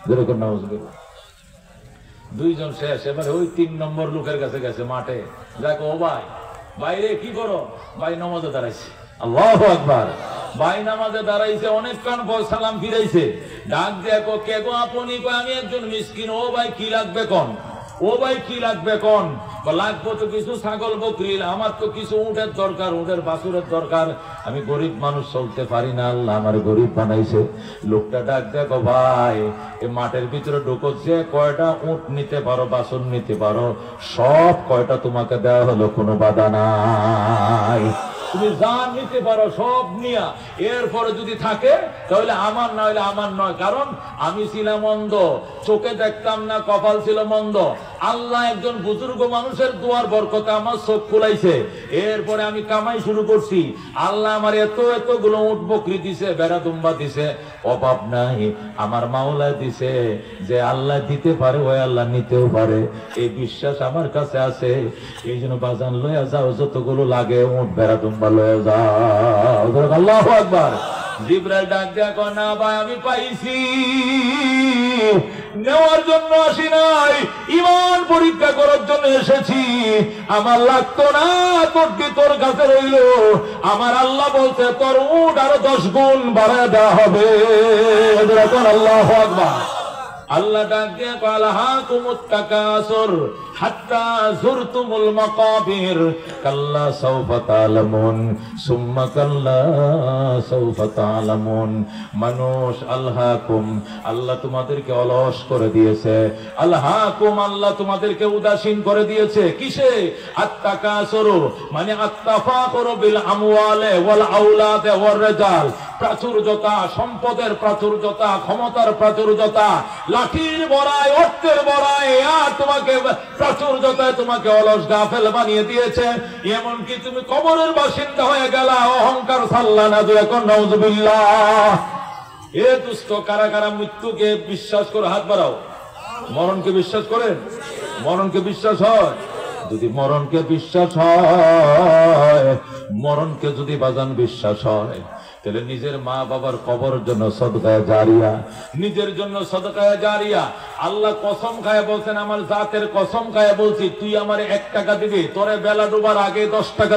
যেরকম নাউজুবিল্লাহ। 2 জন শেষ। এবার ওই 3 নম্বর লোকের কাছে গেছে মাঠে। দেখো, ও ভাই, বাইরে কি করো? ভাই নামাজে দাঁড়াইছে। আল্লাহু আকবার। ভাই নামাজে দাঁড়াইছে, অনেক কান পর সালাম ফিরাইছে। ডাক দেখো, কে গো আপনি? কয় আমি একজন মিসকিন। ও ভাই কি লাগবে কোন? ও ভাই কি লাগবে কোন? লাগবো তো কিছু ছাগল বকরি, আমার তো কিছু উটের দরকার, উটের বাছুরের দরকার, আমি গরিব মানুষ চলতে পারি না, আল্লাহ আমার গরিব বানাইছে। লোকটা ডাক দেখো ভাই এই মাঠের ভিতরে ঢুকো, যে কয়টা উট নিতে পারো বাছুর নিতে পারো সব কয়টা তোমাকে দেওয়া হলো, কোনো বাধা নাই, তুমি যা নিতে পারো সব নিয়া, এরপরে যদি থাকে তাহলে আমার না হলে আমার নয়, কারণ আমি ছিলাম অন্ধ, চোখে দেখতাম না, কপাল ছিল মন্দ, আল্লাহ একজন বুজুর্গ মানুষের দোয়ার বরকতে আমার চোখ খুলাইছে, এরপরে আমি কামাই শুরু করছি, আল্লাহ আমার এতগুলো উট বকরি দিছে, বেড়া দুম্বা দিছে, অভাব নাই, আমার মাওলা দিছে, যে আল্লাহ দিতে পারে ওই আল্লাহ নিতেও পারে, এই বিশ্বাস আমার কাছে আছে। এই জন্য বাজান লইয়া যাও, যতগুলো লাগে উট বেড়া দুম্বা লইয়া যাও। আল্লাহু আকবার। জিবরাইল ডাক দেয়া কয়, না ভাই আমি পাইছি, নেওয়ার জন্য আসি নাই, ঈমান পরীক্ষা করার জন্য এসেছি, আমার লাগতো না, তোরটি তোর কাছে রইল, আমার আল্লাহ বলছে তোর উট আরো 10 গুণ বাড়ায় দেওয়া হবে। আল্লাহু আকবার। আল্লাহ ডাক দিয়ে আলহাকুমুত তাকাসুর হাত্তা যুরতুমুল মাকাবির কাল্লা সাওফা তা'লামুন সুম্মা কাল্লা সাওফা তা'লামুন। মানুষ আলহাকুম, আল্লাহ তোমাদেরকে অলস করে দিয়েছে, আলহাকুম আল্লাহ তোমাদেরকে উদাসীন করে দিয়েছে, কিসে? আত-তাকাসুর মানে আত-তাফাকুর বিল আমওয়ালি ওয়াল আওলাদ ওয়ার রিজাল, প্রাচুর্যতা, সম্পদের প্রাচুর্যতা, ক্ষমতার প্রাচুর্যতা, লাঠির বড়াই, অর্থের বড়াই, আর তোমাকে প্রাচুর্যতায় তোমাকে অলস গাফেল বানিয়ে দিয়েছে, এমনকি তুমি কবরের বাসিন্দা হয়ে গেলা, অহংকার ছাড়লা না, এখন নাউযুবিল্লাহ। এ দুষ্ট কারা কারা মৃত্যুকে বিশ্বাস করে? হাত বাড়াও। মরণকে বিশ্বাস করেন? মরণকে বিশ্বাস হয়? যদি মরণকে বিশ্বাস হয়, মরণকে যদি বাজান বিশ্বাস হয়, তাহলে নিজের মা বাবার কবরের জন্য সদকায়ে জারিয়া, নিজের জন্য সদকায়ে জারিয়া। আল্লাহ কসম খায় বলছেন, আমার জাতের কসম খায় বলছি, তুই আমারে 1 টাকা দিবি, তোরে বেলা ডুবার আগে 10 টাকা